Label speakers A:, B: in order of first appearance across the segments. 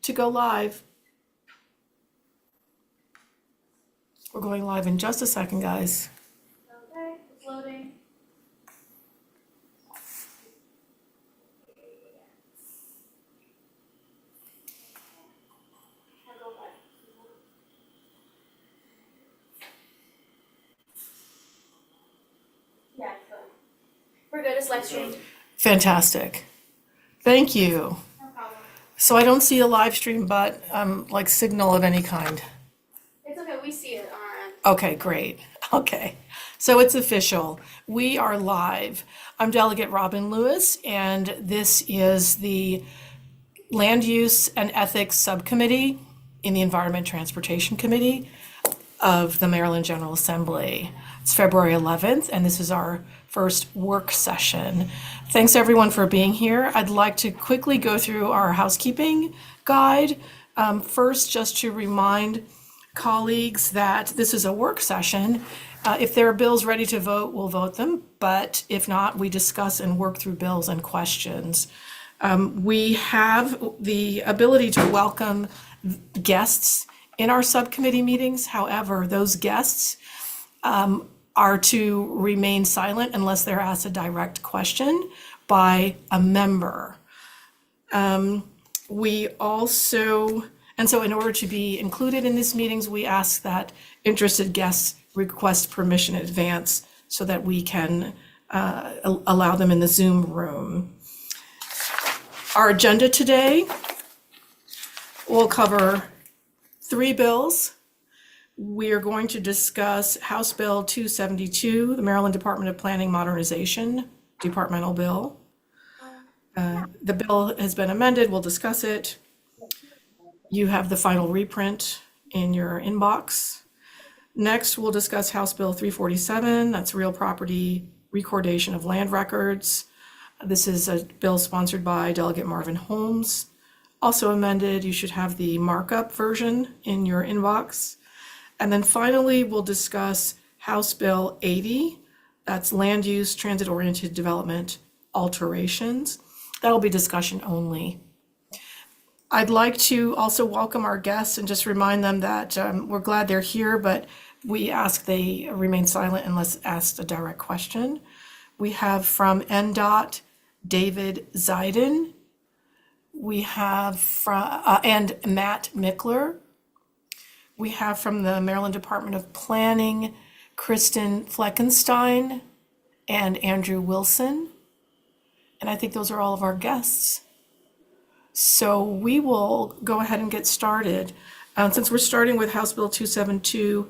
A: to go live. We're going live in just a second, guys.
B: Okay, it's loading. Yeah, it's good. We're good, it's live streamed.
A: Fantastic. Thank you.
B: No problem.
A: So I don't see a live stream, but like signal of any kind.
B: It's okay, we see it on our end.
A: Okay, great. Okay. So it's official. We are live. I'm Delegate Robin Lewis, and this is the Land Use and Ethics Subcommittee in the Environment Transportation Committee of the Maryland General Assembly. It's February 11th, and this is our first work session. Thanks everyone for being here. I'd like to quickly go through our housekeeping guide. First, just to remind colleagues that this is a work session. If there are bills ready to vote, we'll vote them, but if not, we discuss and work through bills and questions. We have the ability to welcome guests in our subcommittee meetings. However, those guests are to remain silent unless they're asked a direct question by a member. We also, and so in order to be included in these meetings, we ask that interested guests request permission in advance so that we can allow them in the Zoom room. Our agenda today will cover 3 bills. We are going to discuss House Bill 272, the Maryland Department of Planning Modernization departmental bill. The bill has been amended. We'll discuss it. You have the final reprint in your inbox. Next, we'll discuss House Bill 347. That's real property recordation of land records. This is a bill sponsored by Delegate Marvin Holmes. Also amended, you should have the markup version in your inbox. And then finally, we'll discuss House Bill 80. That's land use transit-oriented development alterations. That'll be discussion only. I'd like to also welcome our guests and just remind them that we're glad they're here, but we ask they remain silent unless asked a direct question. We have from NDOT, David Zeiden. We have from, and Matt Mickler. We have from the Maryland Department of Planning, Kristen Fleckenstein and Andrew Wilson. And I think those are all of our guests. So we will go ahead and get started. Since we're starting with House Bill 272,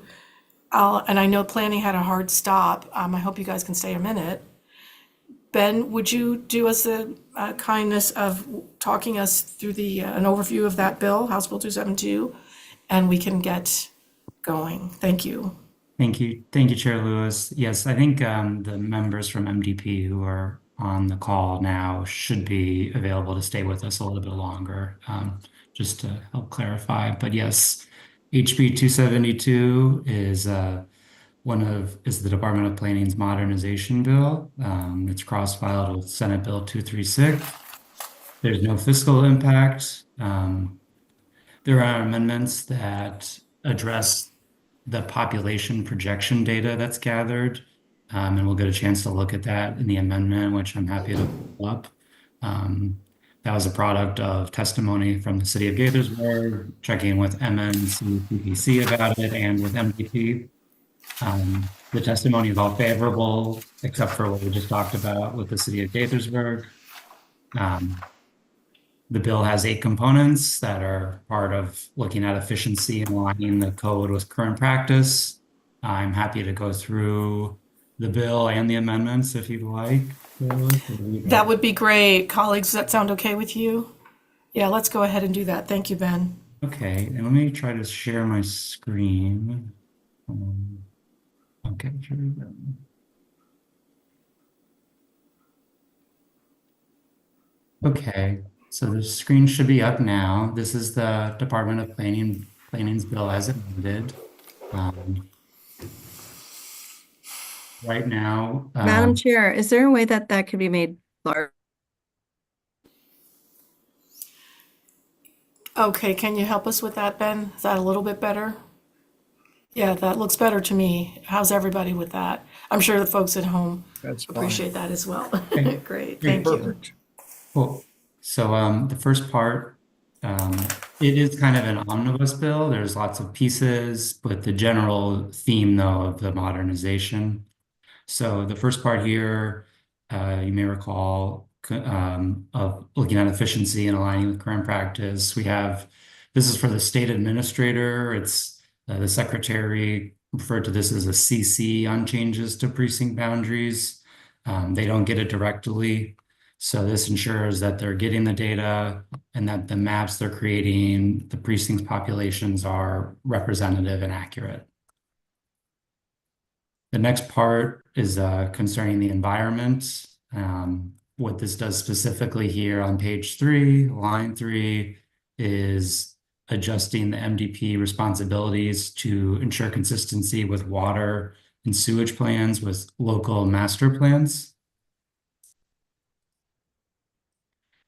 A: and I know planning had a hard stop, I hope you guys can stay a minute. Ben, would you do us the kindness of talking us through an overview of that bill, House Bill 272, and we can get going. Thank you.
C: Thank you, Chair Lewis. Yes, I think the members from MDP who are on the call now should be available to stay with us a little bit longer, just to help clarify. But yes, HB 272 is the Department of Planning's modernization bill. It's cross-filed with Senate Bill 236. There's no fiscal impact. There are amendments that address the population projection data that's gathered, and we'll get a chance to look at that in the amendment, which I'm happy to pull up. That was a product of testimony from the City of Gaithersburg, checking with MNCPPC about it and with MDP. The testimony is all favorable, except for what we just talked about with the City of Gaithersburg. The bill has 8 components that are part of looking at efficiency and aligning the code with current practice. I'm happy to go through the bill and the amendments if you'd like.
A: That would be great. Colleagues, does that sound okay with you? Yeah, let's go ahead and do that. Thank you, Ben.
C: Okay, and let me try to share my screen. Okay, here we go. Okay, so the screen should be up now. This is the Department of Planning's bill as amended. Right now,
D: Madam Chair, is there a way that could be made larger?
A: Okay, can you help us with that, Ben? Is that a little bit better? Yeah, that looks better to me. How's everybody with that? I'm sure the folks at home
E: That's fine.
A: appreciate that as well.
C: Okay.
A: Great,
C: Great.
A: thank you.
E: Perfect.
C: Cool. So the first part, it is kind of an omnibus bill. There's lots of pieces, but the general theme, though, of the modernization. So the first part here, you may recall, of looking at efficiency and aligning with current practice. This is for the state administrator. It's the secretary referred to this as a CC on changes to precinct boundaries. They don't get it directly. So this ensures that they're getting the data and that the maps they're creating, the precincts populations are representative and accurate. The next part is concerning the environment. What this does specifically here on page 3, line 3, is adjusting the MDP responsibilities to ensure consistency with water and sewage plans with local master plans.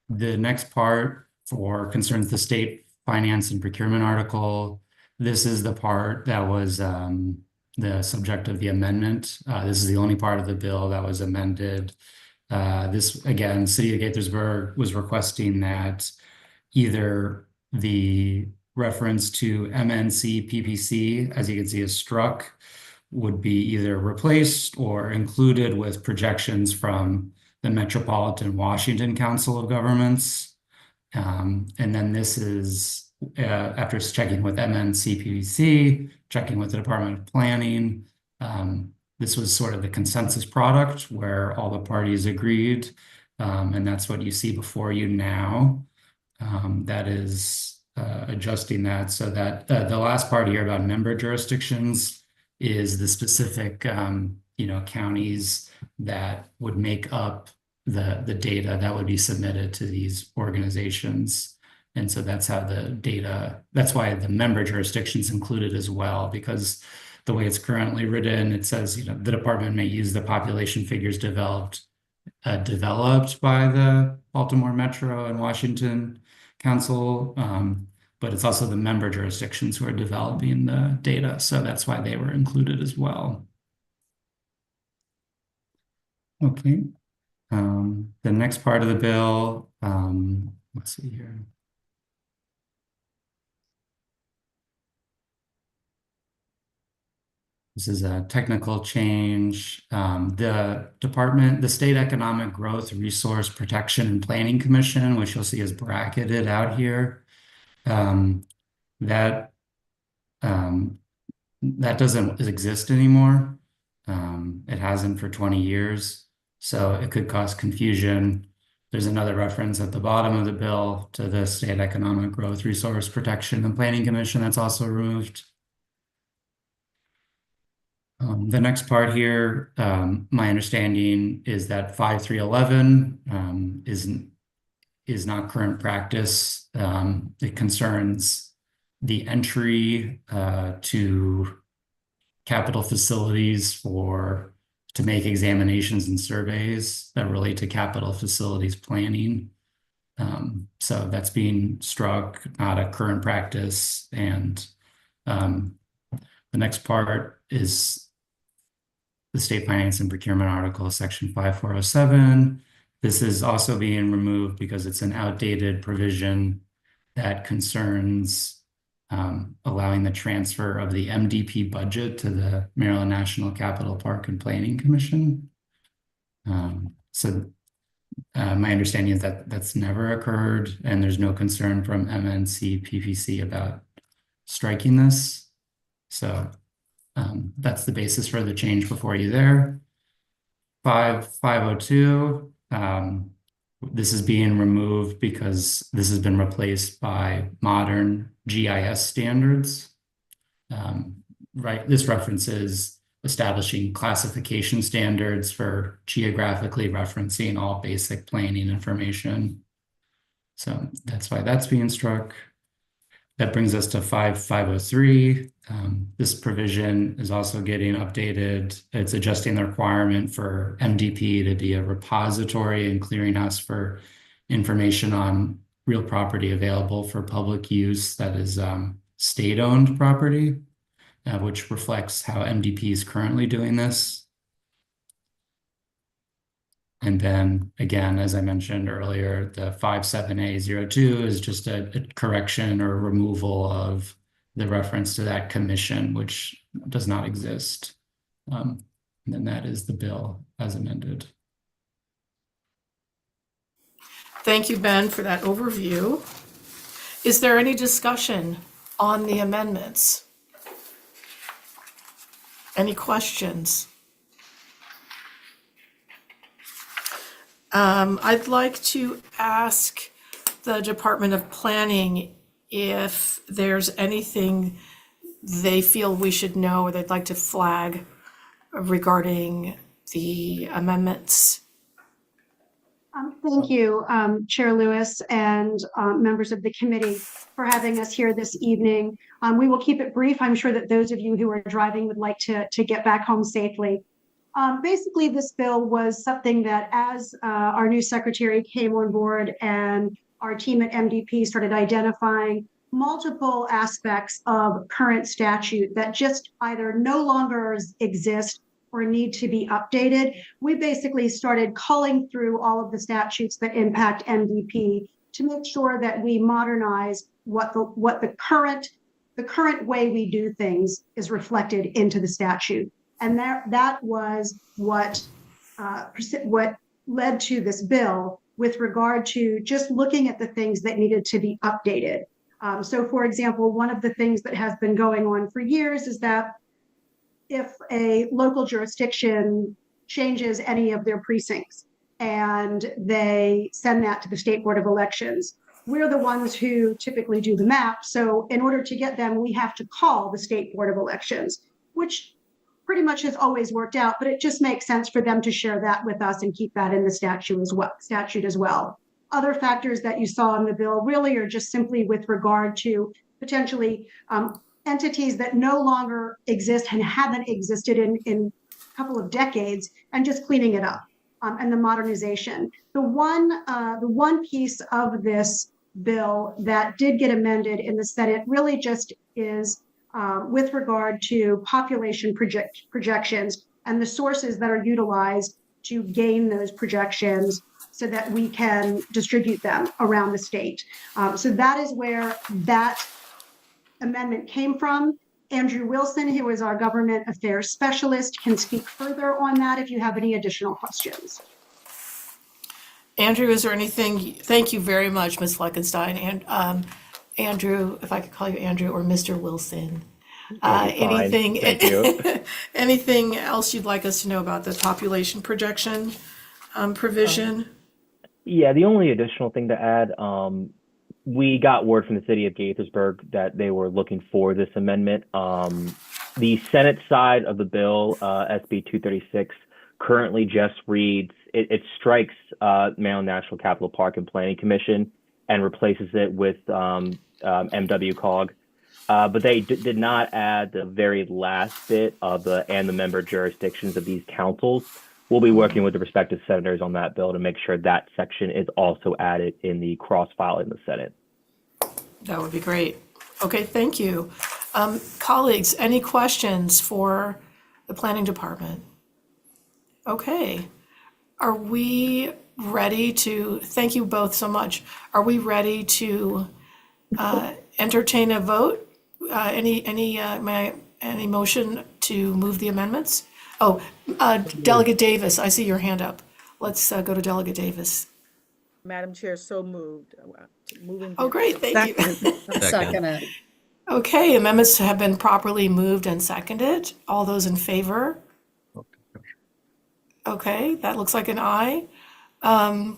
C: The next part concerns the state finance and procurement article. This is the part that was the subject of the amendment. This is the only part of the bill that was amended. This, again, City of Gaithersburg was requesting that either the reference to MNC PPC, as you can see, is struck, would be either replaced or included with projections from the Metropolitan Washington Council of Governments. And then this is after checking with MNCPC, checking with the Department of Planning. This was sort of the consensus product where all the parties agreed. And that's what you see before you now. That is adjusting that so that the last part here about member jurisdictions is the specific counties that would make up the data that would be submitted to these organizations. And so that's how that's why the member jurisdictions included as well, because the way it's currently written, it says, the department may use the population figures developed by the Baltimore Metro and Washington Council, but it's also the member jurisdictions who are developing the data. So that's why they were included as well. Okay. The next part of the bill, let's see here. This is a technical change. The State Economic Growth Resource Protection and Planning Commission, which you'll see is bracketed out here, that doesn't exist anymore. It hasn't for 20 years. So it could cause confusion. There's another reference at the bottom of the bill to the State Economic Growth Resource Protection and Planning Commission that's also removed. The next part here, my understanding is that 5311 is not current practice. It concerns the entry to capital facilities to make examinations and surveys that relate to capital facilities planning. So that's being struck, not a current practice. And the next part is the state finance and procurement article, section 5407. This is also being removed because it's an outdated provision that concerns allowing the transfer of the MDP budget to the Maryland National Capital Park and Planning Commission. So my understanding is that that's never occurred, and there's no concern from MNC PPC about striking this. So that's the basis for the change before you there. 5502. This is being removed because this has been replaced by modern GIS standards. Right, this references establishing classification standards for geographically referencing all basic planning information. So that's why that's being struck. That brings us to 5503. This provision is also getting updated. It's adjusting the requirement for MDP to be a repository and clearinghouse for information on real property available for public use that is state-owned property, which reflects how MDP is currently doing this. And then again, as I mentioned earlier, the 57A02 is just a correction or removal of the reference to that commission, which does not exist. And then that is the bill as amended.
A: Thank you, Ben, for that overview. Is there any discussion on the amendments? Any questions? I'd like to ask the Department of Planning if there's anything they feel we should know or they'd like to flag regarding the amendments.
E: Thank you, Chair Lewis and members of the committee for having us here this evening. We will keep it brief. I'm sure that those of you who are driving would like to get back home safely. Basically, this bill was something that as our new secretary came on board and our team at MDP started identifying multiple aspects of current statute that just either no longer exist or need to be updated, we basically started culling through all of the statutes that impact MDP to make sure that we modernize what the current way we do things is reflected into the statute. And that was what led to this bill with regard to just looking at the things that needed to be updated. So for example, one of the things that has been going on for years is that if a local jurisdiction changes any of their precincts and they send that to the State Board of Elections, we're the ones who typically do the map. So in order to get them, we have to call the State Board of Elections, which pretty much has always worked out, but it just makes sense for them to share that with us and keep that in the statute as well. Other factors that you saw in the bill really are just simply with regard to potentially entities that no longer exist and haven't existed in a couple of decades, and just cleaning it up and the modernization. The one piece of this bill that did get amended in the Senate really just is with regard to population projections and the sources that are utilized to gain those projections so that we can distribute them around the state. So that is where that amendment came from. Andrew Wilson, who is our government affairs specialist, can speak further on that if you have any additional questions.
A: Andrew, is there anything, thank you very much, Ms. Fleckenstein. And Andrew, if I could call you Andrew or Mr. Wilson. Anything,
F: Thank you.
A: anything else you'd like us to know about the population projection provision?
F: Yeah, the only additional thing to add, we got word from the city of Gaithersburg that they were looking for this amendment. The Senate side of the bill, SB 236, currently just reads, it strikes Maryland National Capital Park and Planning Commission and replaces it with MWCOG. But they did not add the very last bit of the member jurisdictions of these councils. We'll be working with the respective senators on that bill to make sure that section is also added in the cross-file in the Senate.
A: That would be great. Okay, thank you. Colleagues, any questions for the planning department? Okay. Are we ready to, thank you both so much. Are we ready to entertain a vote? Any motion to move the amendments? Oh, Delegate Davis, I see your hand up. Let's go to Delegate Davis.
G: Madam Chair, so moved. Moving.
A: Oh, great, thank you.
D: Second it.
A: Okay, amendments have been properly moved and seconded. All those in favor? Okay, that looks like an aye. I'm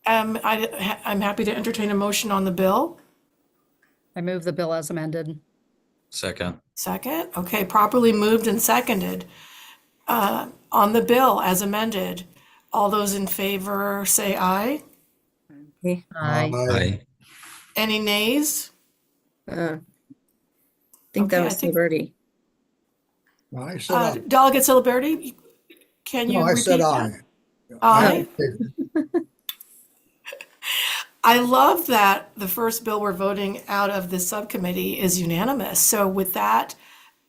A: happy to entertain a motion on the bill.
D: I move the bill as amended.
H: Second.
A: Second, okay, properly moved and seconded. On the bill as amended, all those in favor say aye.
D: Aye.
H: Aye.
A: Any nays?
D: I think that
A: Okay,
D: was Liberty.
I: I said aye.
A: Delegate Ciliberti, can you
I: No, I
A: repeat
I: said
A: that?
I: aye.
A: Aye. I love that the first bill we're voting out of the subcommittee is unanimous. So with that,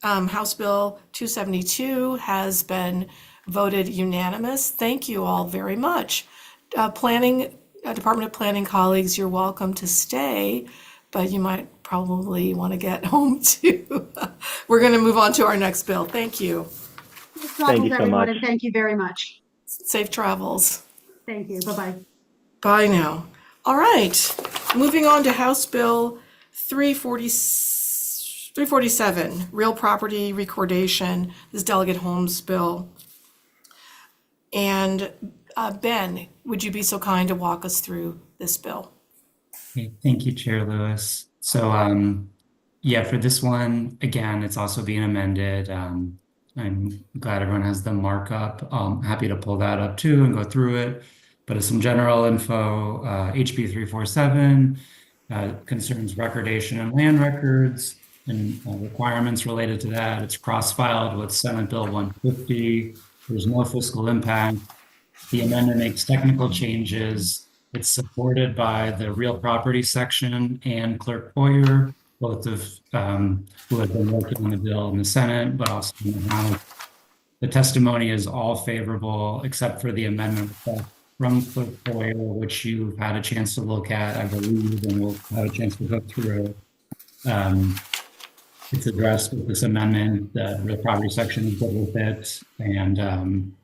A: House Bill 272 has been voted unanimous. Thank you all very much. Department of Planning colleagues, you're welcome to stay, but you might probably want to get home too. We're going to move on to our next bill. Thank you.
F: Thank you so
E: Everyone,
F: much.
E: and thank you very much.
A: Safe travels.
E: Thank you. Bye-bye.
A: Bye now. All right, moving on to House Bill 347, Real Property Recordation. This is Delegate Holmes' bill. And Ben, would you be so kind to walk us through this bill?
C: Okay, thank you, Chair Lewis. So, yeah, for this one, again, it's also being amended. I'm glad everyone has the markup. Happy to pull that up too and go through it. But as some general info, HB 347 concerns recordation and land records and requirements related to that. It's cross-filed with Senate Bill 150. There's no fiscal impact. The amendment makes technical changes. It's supported by the real property section and Clerk Hoyer, both of who have been working on the bill in the Senate, but also in the House. The testimony is all favorable except for the amendment from Clerk Hoyer, which you've had a chance to look at, I believe, and we'll have a chance to go through. It's addressed with this amendment. The real property section is good with it, and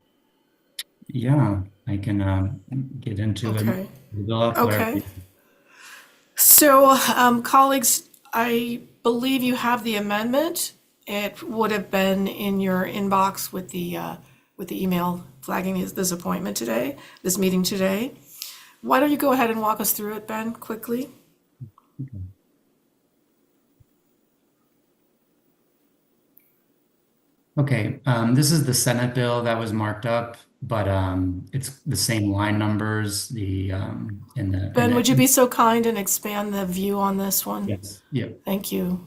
C: yeah, I can get into
A: Okay.
C: the bill up where-
A: Okay. So, colleagues, I believe you have the amendment. It would have been in your inbox with the email flagging this appointment today, this meeting today. Why don't you go ahead and walk us through it, Ben, quickly?
C: Okay, this is the Senate bill that was marked up, but it's the same line numbers.
A: Ben, would you be so kind and expand the view on this one?
C: Yes. Yep.
A: Thank you.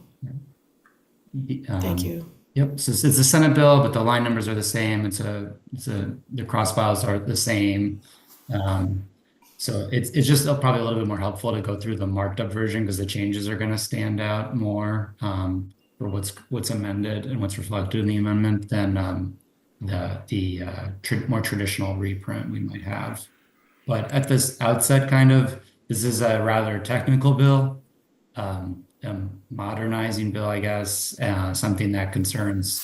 A: Thank you.
C: Yep. So it's the Senate bill, but the line numbers are the same. The cross files are the same. So it's just probably a little bit more helpful to go through the marked up version because the changes are going to stand out more for what's amended and what's reflected in the amendment than the more traditional reprint we might have. But at this outset, this is a rather technical bill, modernizing bill, I guess, something that concerns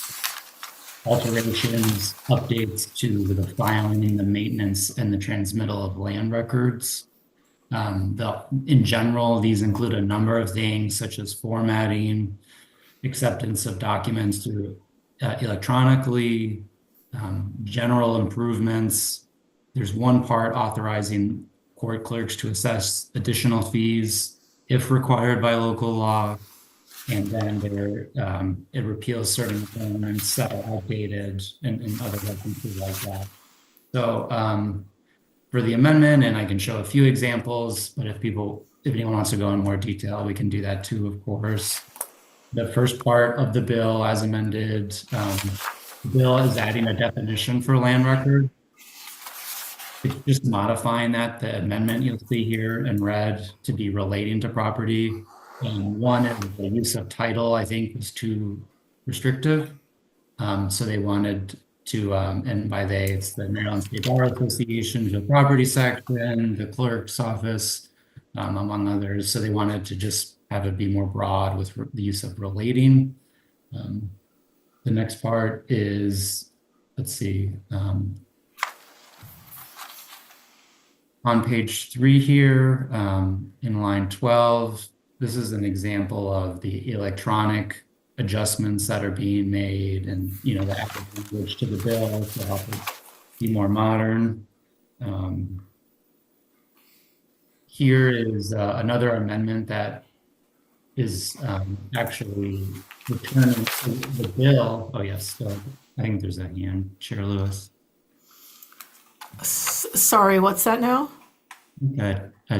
C: alterations, updates to the filing, the maintenance, and the transmittal of land records. In general, these include a number of things such as formatting, acceptance of documents through electronically, general improvements. There's one part authorizing court clerks to assess additional fees if required by local law. And then it repeals certain requirements that are outdated and other references like that. So for the amendment, and I can show a few examples, but if anyone wants to go in more detail, we can do that too, of course. The first part of the bill as amended, the bill is adding a definition for land record. It's just modifying the amendment you'll see here in red to be relating to property. And one is the use of title, I think, was too restrictive. So they wanted to, and by they, it's the Maryland State Bar Association, the property section, the clerk's office, among others. So they wanted to just have it be more broad with the use of relating. The next part is, let's see, on page 3 here, in line 12, this is an example of the electronic adjustments that are being made and, the added language to the bill to help it be more modern. Here is another amendment that is actually returning the bill. Oh, yes. So I think there's a hand, Chair Lewis.
A: Sorry, what's that now?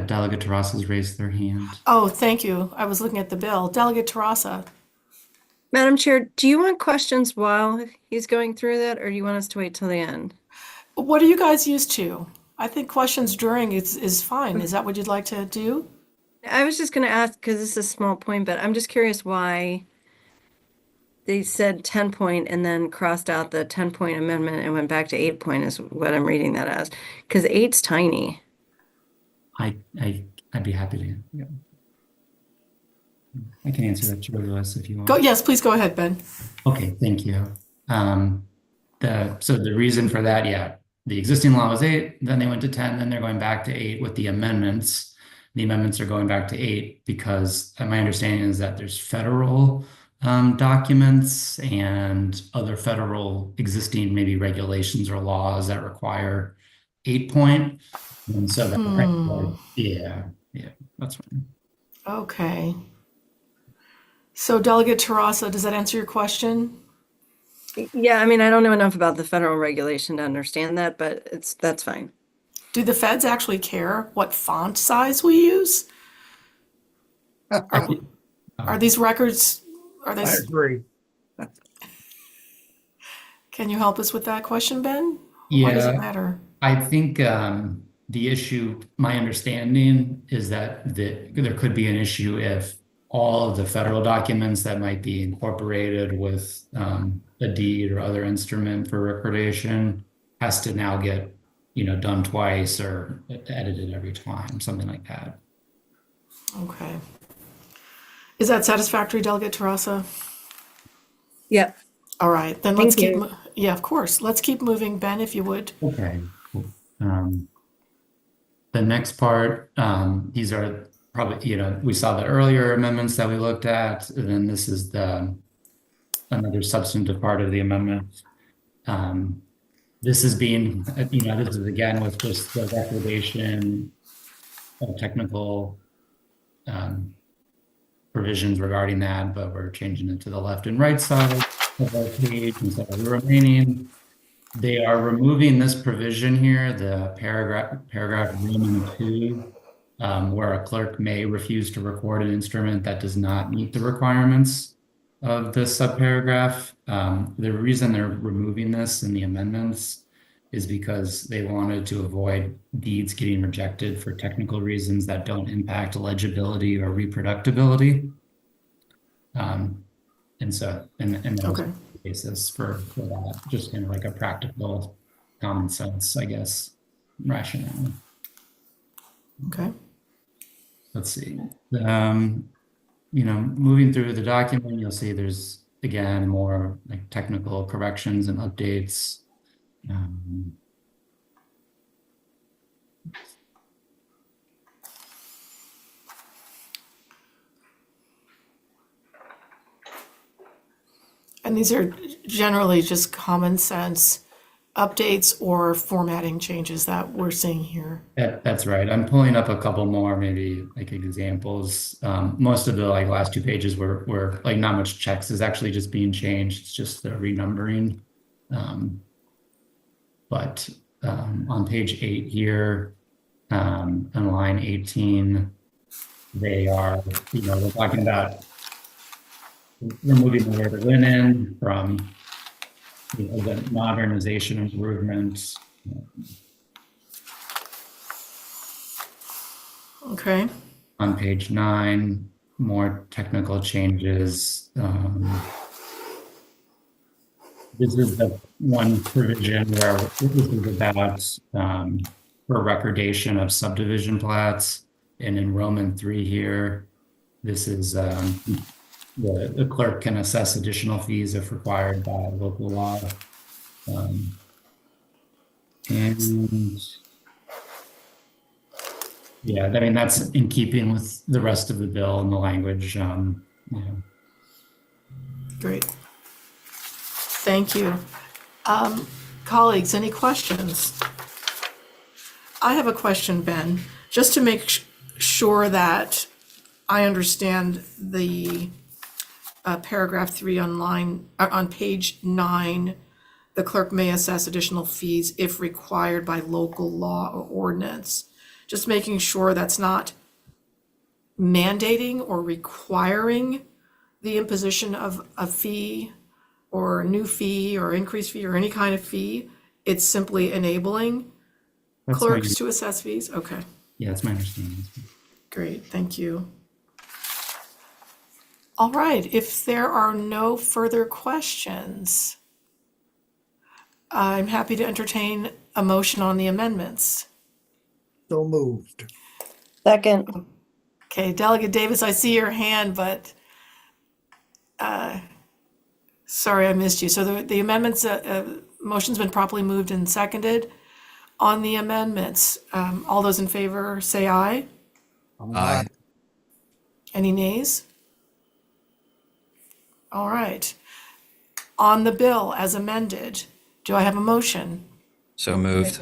C: Delegate Terrasa's raised their hand.
A: Oh, thank you. I was looking at the bill. Delegate Terrasa.
J: Madam Chair, do you want questions while he's going through that, or do you want us to wait till the end?
A: What are you guys used to? I think questions during is fine. Is that what you'd like to do?
J: I was just gonna ask, because this is a small point, but I'm just curious why they said 10 point and then crossed out the 10-point amendment and went back to 8 point is what I'm reading that as. Because 8's tiny.
C: I'd be happy to. Yeah. I can answer that, Chair Lewis, if you want.
A: Yes, please go ahead, Ben.
C: Okay, thank you. So the reason for that, yeah, the existing law was 8, then they went to 10, then they're going back to 8 with the amendments. The amendments are going back to 8 because my understanding is that there's federal documents and other federal existing maybe regulations or laws that require 8 point. And so that, yeah, that's fine.
A: Okay. So Delegate Terrassa, does that answer your question?
J: Yeah, I mean, I don't know enough about the federal regulation to understand that, but that's fine.
A: Do the feds actually care what font size we use? Are these records, are they,
I: I agree.
A: can you help us with that question, Ben? Why does it
C: Yeah,
A: matter?
C: I think the issue, my understanding is that there could be an issue if all of the federal documents that might be incorporated with a deed or other instrument for recordation has to now get, done twice or edited every time, something like that.
A: Okay. Is that satisfactory, Delegate Terrassa?
J: Yep.
A: All right, then let's
J: Thank
A: keep,
J: you.
A: yeah, of course. Let's keep moving. Ben, if you would.
C: Okay, cool. The next part, these are probably, we saw the earlier amendments that we looked at, and then this is another substantive part of the amendment. This is being, this is again with just the recordation of technical provisions regarding that, but we're changing it to the left and right side of our page instead of the remaining. They are removing this provision here, the paragraph Roman 2, where a clerk may refuse to record an instrument that does not meet the requirements of this subparagraph. The reason they're removing this in the amendments is because they wanted to avoid deeds getting rejected for technical reasons that don't impact legibility or reproducibility. And so, and those
A: Okay.
C: are the basis for that, just kind of like a practical common sense, I guess, rationale.
A: Okay.
C: Let's see. Moving through the document, you'll see there's, again, more like technical corrections and updates.
A: And these are generally just common sense updates or formatting changes that we're seeing here.
C: That's right. I'm pulling up a couple more, maybe like examples. Most of the last 2 pages were like not much checks is actually just being changed. It's just the renumbering. But on page 8 here, on line 18, they are, we're talking about removing the word linen from the modernization improvements.
A: Okay.
C: On page 9, more technical changes. This is the one provision where this is about for recordation of subdivision plats. And in Roman 3 here, this is the clerk can assess additional fees if required by local law. And yeah, I mean, that's in keeping with the rest of the bill and the language.
A: Great. Thank you. Colleagues, any questions? I have a question, Ben, just to make sure that I understand the paragraph 3 on page 9, the clerk may assess additional fees if required by local law or ordinance. Just making sure that's not mandating or requiring the imposition of a fee or a new fee or increased fee or any kind of fee. It's simply enabling
C: That's my,
A: Clerks to assess fees? Okay,
C: yeah, that's my understanding.
A: great, thank you. All right, if there are no further questions, I'm happy to entertain a motion on the amendments.
I: So moved.
J: Second.
A: Okay, Delegate Davis, I see your hand, but sorry, I missed you. So the amendments, motion's been properly moved and seconded. On the amendments, all those in favor say aye.
H: Aye.
A: Any nays? All right. On the bill as amended, do I have a motion?
H: So moved.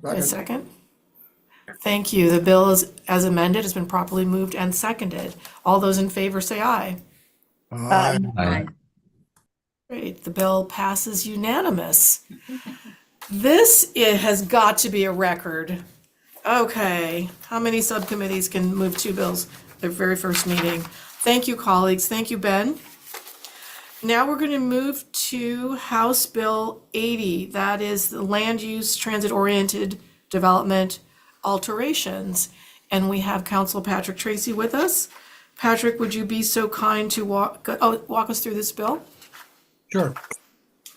A: A
I: Second.
A: second? Thank you. The bill is, as amended has been properly moved and seconded. All those in favor say aye.
I: Aye.
H: Aye.
A: Great, the bill passes unanimous. This, it has got to be a record. Okay, how many subcommittees can move two bills their very first meeting? Thank you, colleagues. Thank you, Ben. Now we're going to move to House Bill 80. That is the land use transit-oriented development alterations. And we have Council Patrick Tracy with us. Patrick, would you be so kind to walk us through this bill?
K: Sure.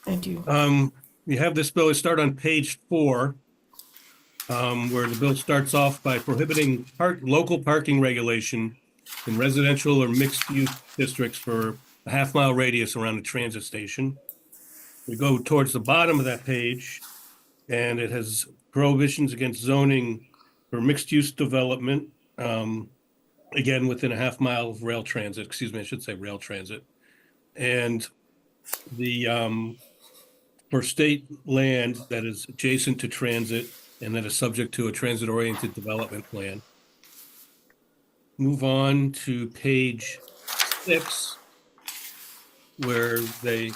A: Thank you.
K: You have this bill, it start on page 4, where the bill starts off by prohibiting local parking regulation in residential or mixed-use districts for a half-mile radius around a transit station. We go towards the bottom of that page, and it has prohibitions against zoning for mixed-use development, again, within a half-mile of rail transit, excuse me, I should say rail transit. And the for state land that is adjacent to transit and that is subject to a transit-oriented development plan. Move on to page 6, where they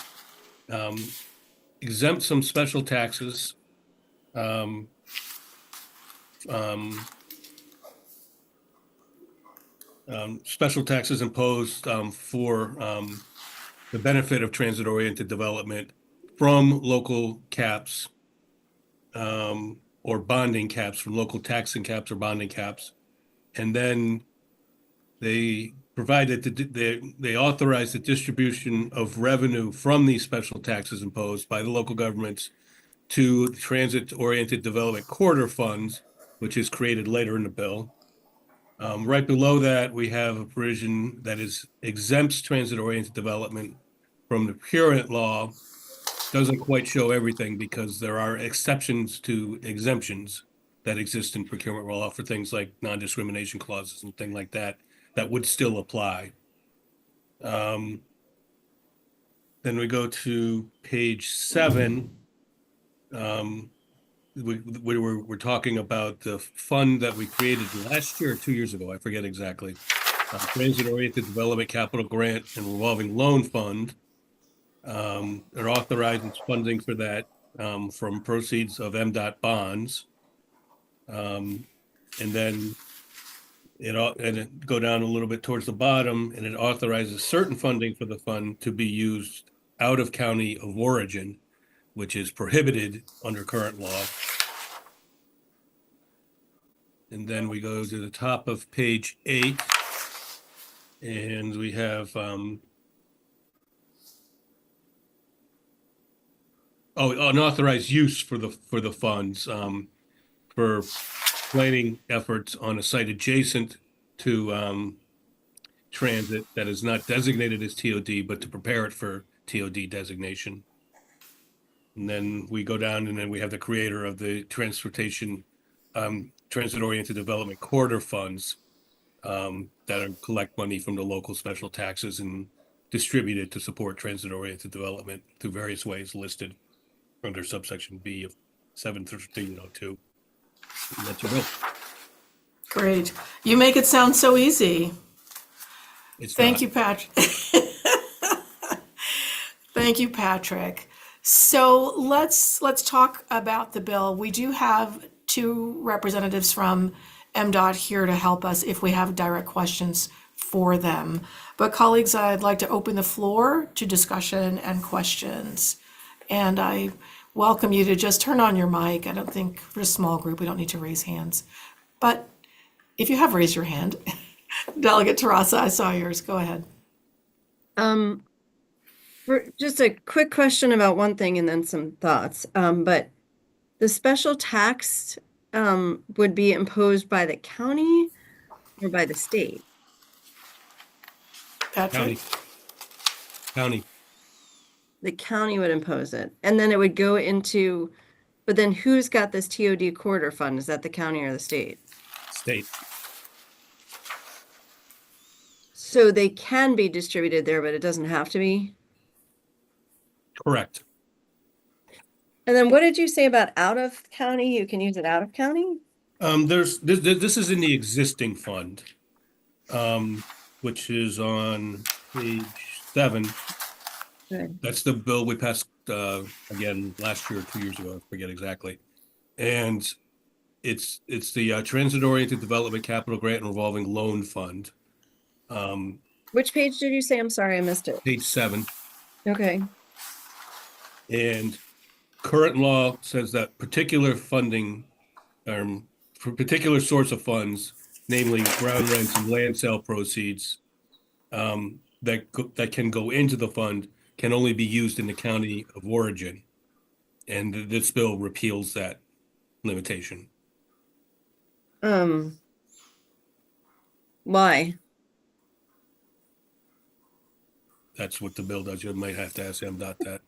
K: exempt some special taxes. Special taxes imposed for the benefit of transit-oriented development from local caps or bonding caps, from local taxing caps or bonding caps. And then they provided they authorize the distribution of revenue from these special taxes imposed by the local governments to the transit-oriented development corridor funds, which is created later in the bill. Right below that, we have a provision that exempts transit-oriented development from the procurement law. Doesn't quite show everything because there are exceptions to exemptions that exist in procurement law for things like non-discrimination clauses and things like that would still apply. Then we go to page 7. We're talking about the fund that we created last year or 2 years ago, I forget exactly. Transit-oriented development capital grant and revolving loan fund. They're authorizing funding for that from proceeds of MDOT bonds. And then it go down a little bit towards the bottom, and it authorizes certain funding for the fund to be used out of county of origin, which is prohibited under current law. And then we go to the top of page 8, and we have unauthorized use for the funds for planning efforts on a site adjacent to transit that is not designated as TOD, but to prepare it for TOD designation. And then we go down, and then we have the creator of the transit-oriented development corridor funds that collect money from the local special taxes and distribute it to support transit-oriented development through various ways listed under subsection B of 71302. And that's your bill.
A: Great. You make it sound so easy. Thank
K: Not.
A: you, Patrick. Thank you, Patrick. So let's talk about the bill. We do have 2 representatives from MDOT here to help us if we have direct questions for them. But colleagues, I'd like to open the floor to discussion and questions. And I welcome you to just turn on your mic. I don't think for a small group, we don't need to raise hands. But if you have raised your hand, Delegate Teresa, I saw yours. Go ahead.
J: For just a quick question about one thing and then some thoughts. But the special tax would be imposed by the county or by the state?
A: Patrick?
K: County.
J: The county would impose it. And then it would go into, but then who's got this TOD corridor fund? Is that the county or the state?
K: State.
J: So they can be distributed there, but it doesn't have to be?
K: Correct.
J: And then what did you say about out of county? You can use it out of county?
K: This is in the existing fund, which is on page 7.
J: Good.
K: That's the bill we passed again last year or 2 years ago. I forget exactly. And it's the Transit-Oriented Development Capital Grant and Revolving Loan Fund.
J: Which page did you say? I'm sorry, I missed it.
K: Page 7.
J: Okay.
K: And current law says that particular funding, for particular source of funds, namely ground rents and land sale proceeds, that can go into the fund can only be used in the county of origin. And this bill repeals that limitation.
J: Why?
K: That's what the bill does. You might have to ask MDOT that.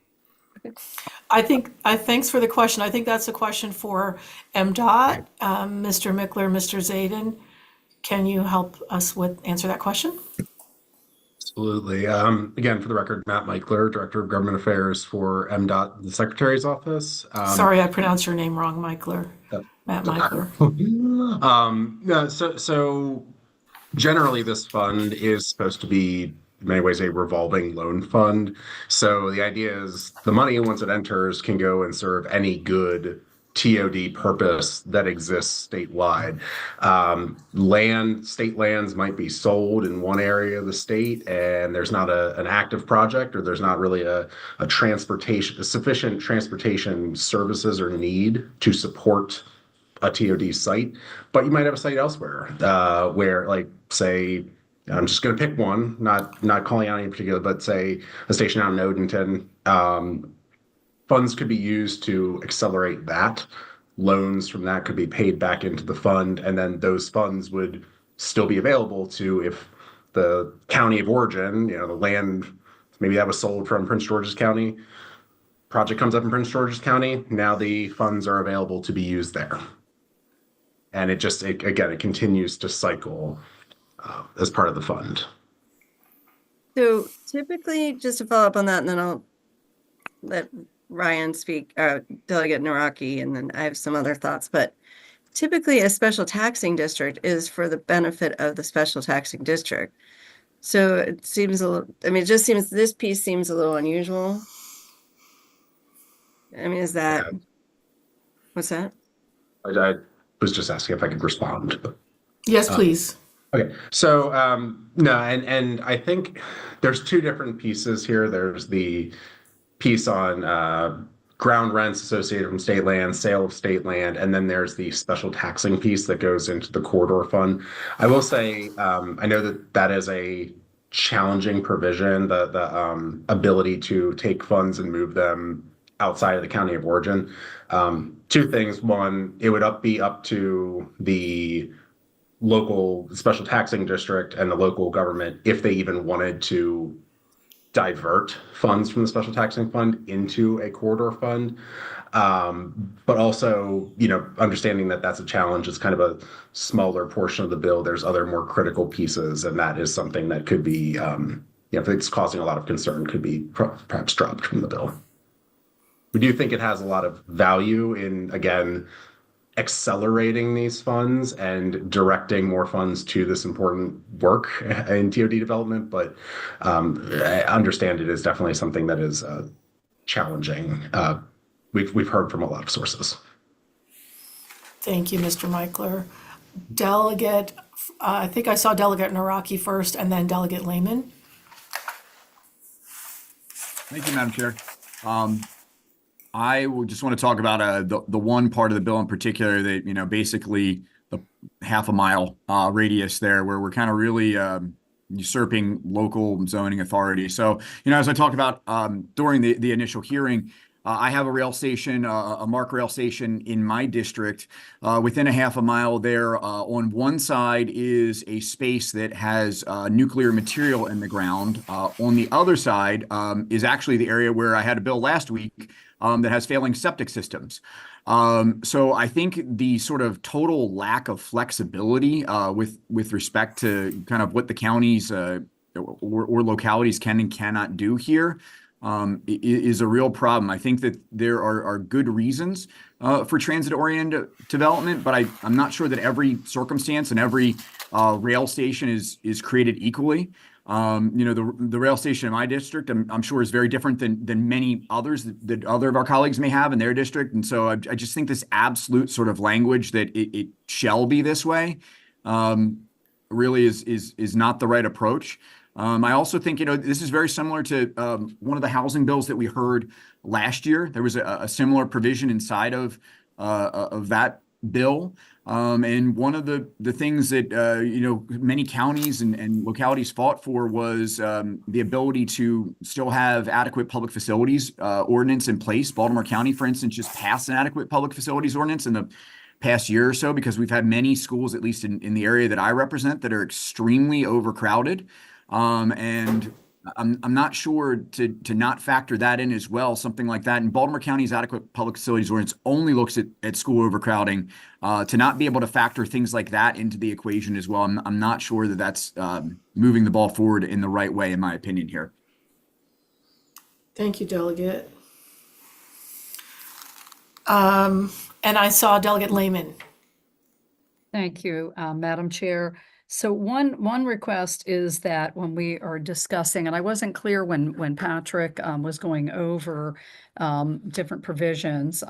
A: Thanks for the question. I think that's a question for MDOT. Mr. Mickler, Mr. Zayden, can you help us answer that question?
L: Absolutely. Again, for the record, Matt Mickler, Director of Government Affairs for MDOT, the Secretary's Office.
A: Sorry, I pronounced your name wrong, Mickler. Matt Mickler.
L: So generally, this fund is supposed to be, in many ways, a revolving loan fund. So the idea is the money, once it enters, can go and serve any good TOD purpose that exists statewide. State lands might be sold in one area of the state, and there's not an active project, or there's not really a sufficient transportation services or need to support a TOD site. But you might have a site elsewhere where, like, say, I'm just going to pick one, not calling out any particular, but say a station out in Odenton. Funds could be used to accelerate that. Loans from that could be paid back into the fund, and then those funds would still be available to, if the county of origin, the land, maybe that was sold from Prince George's County, project comes up in Prince George's County, now the funds are available to be used there. And it continues to cycle as part of the fund.
J: So typically, just to follow up on that, and then I'll let Ryan speak, Delegate Naraki, and then I have some other thoughts. But typically, a special taxing district is for the benefit of the special taxing district. So it seems this piece seems a little unusual. I mean, is that, what's that?
L: I was just asking if I could respond.
A: Yes, please.
L: Okay, so no, and I think there's two different pieces here. There's the piece on ground rents associated from state land, sale of state land, and then there's the special taxing piece that goes into the corridor fund. I will say, I know that is a challenging provision, the ability to take funds and move them outside of the county of origin. Two things. One, it would be up to the local special taxing district and the local government if they even wanted to divert funds from the special taxing fund into a corridor fund. But also, understanding that that's a challenge, it's kind of a smaller portion of the bill. There's other more critical pieces, and that is something that could be, if it's causing a lot of concern, could be perhaps dropped from the bill. We do think it has a lot of value in, again, accelerating these funds and directing more funds to this important work in TOD development, but I understand it is definitely something that is challenging. We've heard from a lot of sources.
A: Thank you, Mr. Mickler. Delegate, I think I saw Delegate Naraki first, and then Delegate Lehman.
M: Thank you, Madam Chair. I would just want to talk about the one part of the bill in particular that, basically the half a mile radius there where we're kind of really usurping local zoning authority. So, as I talked about during the initial hearing, I have a rail station, a MARC rail station in my district. Within a half a mile there, on one side is a space that has nuclear material in the ground. On the other side is actually the area where I had a bill last week that has failing septic systems. So I think the sort of total lack of flexibility with respect to kind of what the counties or localities can and cannot do here is a real problem. I think that there are good reasons for transit-oriented development, but I'm not sure that every circumstance and every rail station is created equally. The rail station in my district, I'm sure is very different than many others that other of our colleagues may have in their district. And so I just think this absolute sort of language that it shall be this way really is not the right approach. I also think, this is very similar to one of the housing bills that we heard last year. There was a similar provision inside of that bill. And one of the things that, many counties and localities fought for was the ability to still have adequate public facilities ordinance in place. Baltimore County, for instance, just passed an adequate public facilities ordinance in the past year or so because we've had many schools, at least in the area that I represent, that are extremely overcrowded. And I'm not sure to not factor that in as well, something like that. And Baltimore County's adequate public facilities ordinance only looks at school overcrowding. To not be able to factor things like that into the equation as well, I'm not sure that that's moving the ball forward in the right way, in my opinion here.
A: Thank you, Delegate. And I saw Delegate Lehman.
D: Thank you, Madam Chair. So one request is that when we are discussing, and I wasn't clear when Patrick was going over different provisions,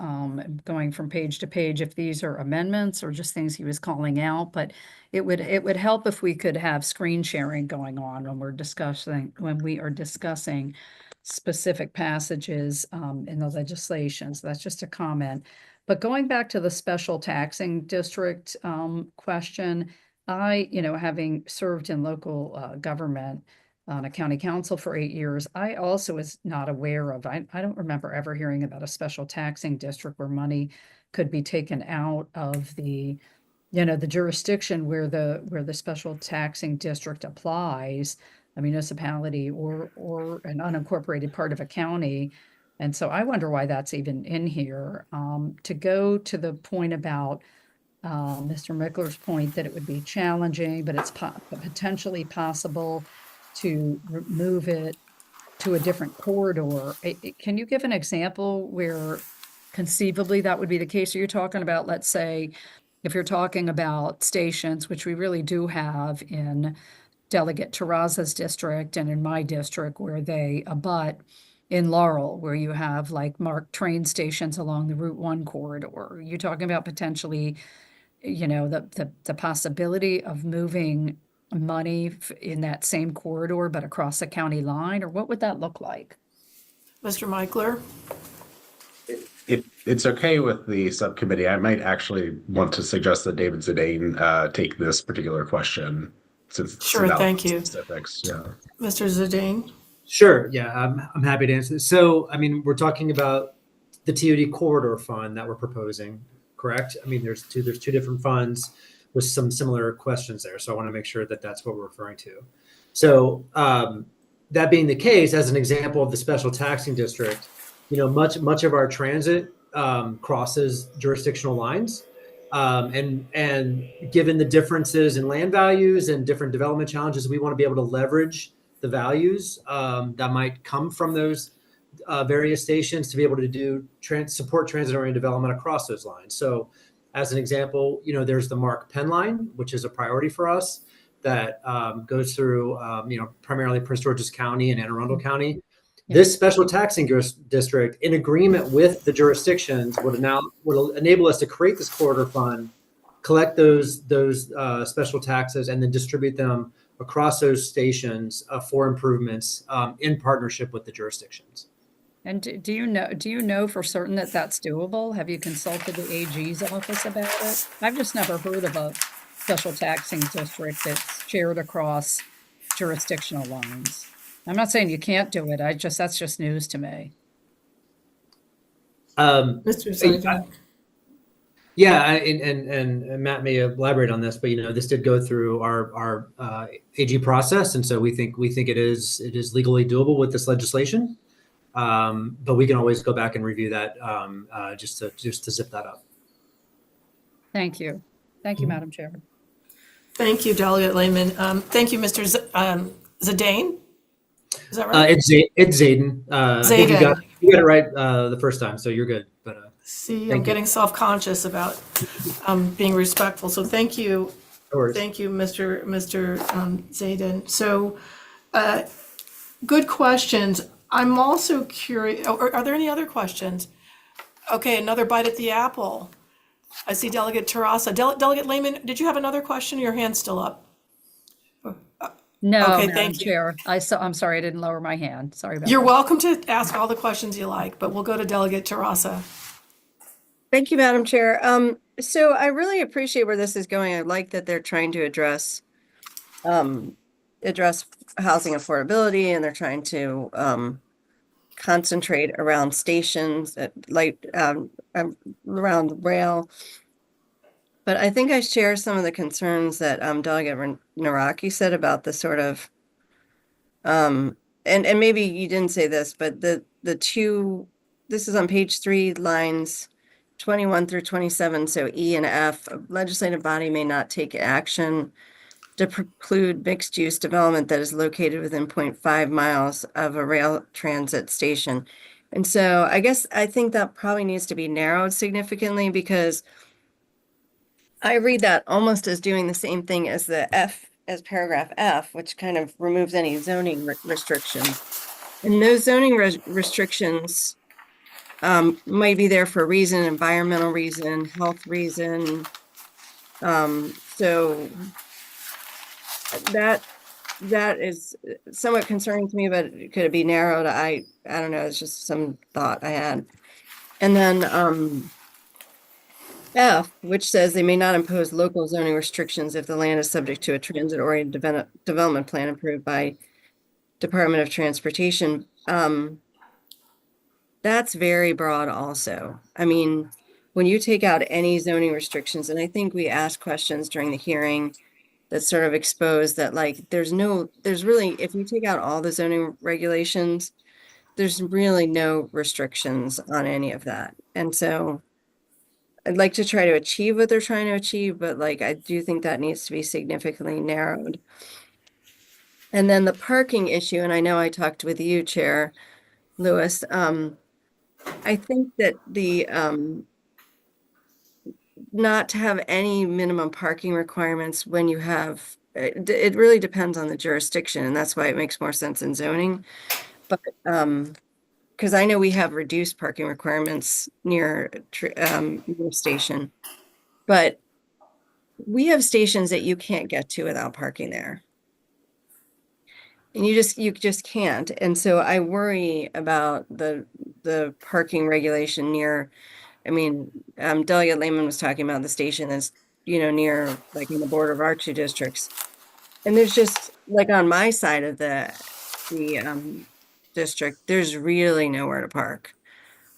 D: going from page to page, if these are amendments or just things he was calling out, but it would help if we could have screen sharing going on when we are discussing specific passages in the legislation. So that's just a comment. But going back to the special taxing district question, I, having served in local government on a county council for 8 years, I also was not aware of, I don't remember ever hearing about a special taxing district where money could be taken out of the jurisdiction where the special taxing district applies, a municipality or an unincorporated part of a county. And so I wonder why that's even in here. To go to the point about Mr. Mickler's point that it would be challenging, but it's potentially possible to move it to a different corridor. Can you give an example where conceivably that would be the case? Are you talking about, let's say, if you're talking about stations, which we really do have in Delegate Terraza's district and in my district where they abut in Laurel, where you have like marked train stations along the Route 1 corridor? Are you talking about potentially the possibility of moving money in that same corridor, but across the county line, or what would that look like?
A: Mr. Michler?
L: It's okay with the subcommittee. I might actually want to suggest that David Zidane take this particular question since
A: Sure, thank you.
L: Specifics. Yeah.
A: Mr. Zidane?
N: Sure. Yeah, I'm happy to answer this. So, we're talking about the TOD corridor fund that we're proposing, correct? There's two different funds with some similar questions there. So I want to make sure that that's what we're referring to. So that being the case, as an example of the special taxing district, much of our transit crosses jurisdictional lines. And given the differences in land values and different development challenges, we want to be able to leverage the values that might come from those various stations to be able to support transit-oriented development across those lines. So as an example, there's the MARC Penn line, which is a priority for us that goes through, primarily Prince George's County and Anne Arundel County. Yeah. This special taxing district, in agreement with the jurisdictions, would enable us to create this corridor fund, collect those special taxes, and then distribute them across those stations for improvements in partnership with the jurisdictions.
D: And do you know for certain that that's doable? Have you consulted the AG's office about it? I've just never heard of a special taxing district that's shared across jurisdictional lines. I'm not saying you can't do it. That's just news to me.
A: Mr. Zaidan?
N: Yeah, and Matt may elaborate on this, but this did go through our AG process, and so we think it is legally doable with this legislation. But we can always go back and review that just to zip that up.
D: Thank you. Thank you, Madam Chair.
A: Thank you, Delegate Lehman. Thank you, Mr. Zidane. Is that right?
N: It's Zayden. I think you got it right the first time, so you're good. But
A: See, I'm getting self-conscious about being respectful. So thank you. Thank you, Mr. Zayden. So good questions. I'm also curious, are there any other questions? Okay, another bite at the apple. I see Delegate Terrassa. Delegate Lehman, did you have another question? Your hand's still up.
D: No,
A: Okay,
D: Madam
A: thank you.
D: Chair. I'm sorry, I didn't lower my hand. Sorry about
A: You're
D: that.
A: welcome to ask all the questions you like, but we'll go to Delegate Terrassa.
J: Thank you, Madam Chair. So I really appreciate where this is going. I like that they're trying to address housing affordability, and they're trying to concentrate around stations around rail. But I think I share some of the concerns that Delegate Naraki said about the sort of and maybe you didn't say this, but this is on page 3, lines 21 through 27. So E and F, a legislative body may not take action to preclude mixed use development that is located within 0.5 miles of a rail transit station. And so I think that probably needs to be narrowed significantly, because I read that almost as doing the same thing as as paragraph F, which kind of removes any zoning restrictions. And those zoning restrictions might be there for a reason, environmental reason, health reason. So that is somewhat concerning to me, but could it be narrowed? I don't know. It's just some thought I had. And then F, which says they may not impose local zoning restrictions if the land is subject to a transit-oriented development plan approved by Department of Transportation. That's very broad also. I mean, when you take out any zoning restrictions, and I think we asked questions during the hearing that sort of exposed that, like, there's really, if you take out all the zoning regulations, there's really no restrictions on any of that. And so I'd like to try to achieve what they're trying to achieve, but like, I do think that needs to be significantly narrowed. And then the parking issue, and I know I talked with you, Chair Lewis. I think that the not to have any minimum parking requirements when you have, it really depends on the jurisdiction, and that's why it makes more sense in zoning. But because I know we have reduced parking requirements near your station, but we have stations that you can't get to without parking there. And you just can't. And so I worry about the parking regulation near, I mean, Delegate Lehman was talking about the station that's, near, like, in the border of our 2 districts. And there's just, like, on my side of the district, there's really nowhere to park.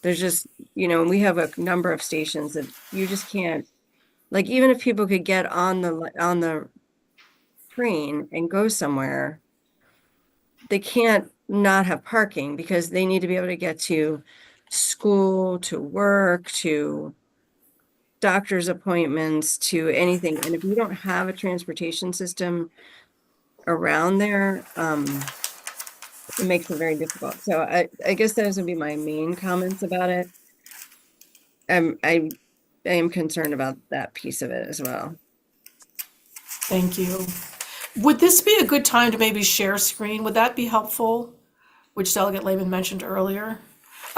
J: There's just, we have a number of stations that you just can't, like, even if people could get on the train and go somewhere, they can't not have parking because they need to be able to get to school, to work, to doctor's appointments, to anything. And if you don't have a transportation system around there, it makes it very difficult. So I guess those would be my main comments about it. I am concerned about that piece of it as well.
A: Thank you. Would this be a good time to maybe share screen? Would that be helpful? Which Delegate Lehman mentioned earlier.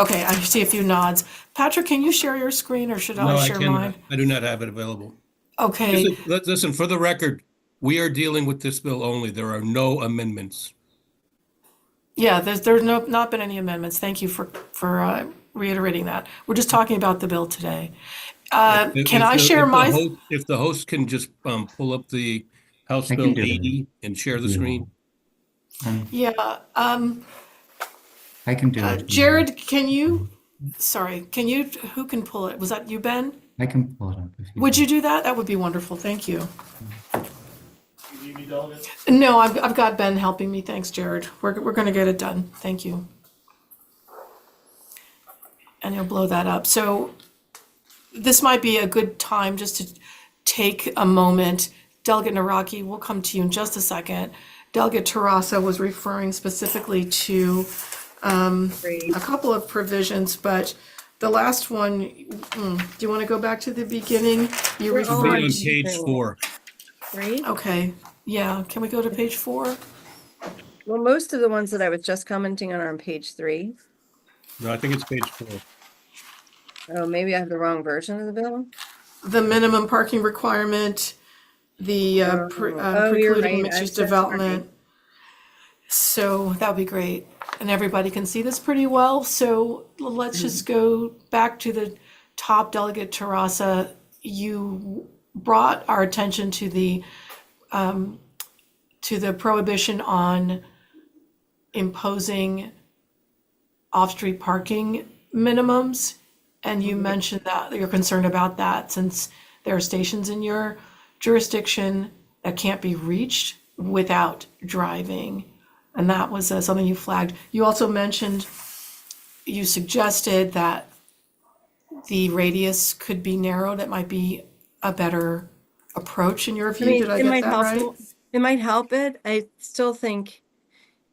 A: Okay, I see a few nods. Patrick, can you share your screen, or should I share mine?
K: I do not have it available.
A: Okay.
K: Listen, for the record, we are dealing with this bill only. There are no amendments.
A: Yeah, there's not been any amendments. Thank you for reiterating that. We're just talking about the bill today.
K: If
A: Can I
K: the-
A: share
K: if the
A: my?
K: host- If the host can just pull up the House
C: I can
K: Bill
C: do it.
K: 80 and share the
C: Yeah.
K: screen.
A: Yeah.
C: I can do it.
A: Jared, can you? Sorry, can you? Who can pull it? Was that you, Ben?
C: I can pull it up if you
A: Would you
C: want.
A: do that? That would be wonderful. Thank you. No, I've got Ben helping me. Thanks, Jared. We're going to get it done. Thank you. And he'll blow that up. So this might be a good time just to take a moment. Delegate Naraki, we'll come to you in just a second. Delegate Tarasa was referring specifically to a couple of provisions, but the last one, do you want to go back to the beginning? You
J: We're
K: Be on
A: referred.
K: page 4.
J: Right?
A: Okay, yeah. Can we go to page 4?
J: Well, most of the ones that I was just commenting on are on page 3.
K: No, I think it's page 4.
J: Oh, maybe I have the wrong version of the bill.
A: The minimum parking requirement, the
J: you're
A: precluding
J: right.
A: mixed-use
J: I'm so
A: development. So that would be great. And everybody can see this pretty well. So let's just go back to the top. Delegate Tarasa, you brought our attention to the prohibition on imposing off-street parking minimums. And you mentioned that you're concerned about that since there are stations in your jurisdiction that can't be reached without driving. And that was something you flagged. You also mentioned, you suggested that the radius could be narrowed. That might be a better approach in your
J: I
A: view.
J: mean,
A: Did I
J: it
A: get
J: might
A: that right?
J: help. It might help it. I still think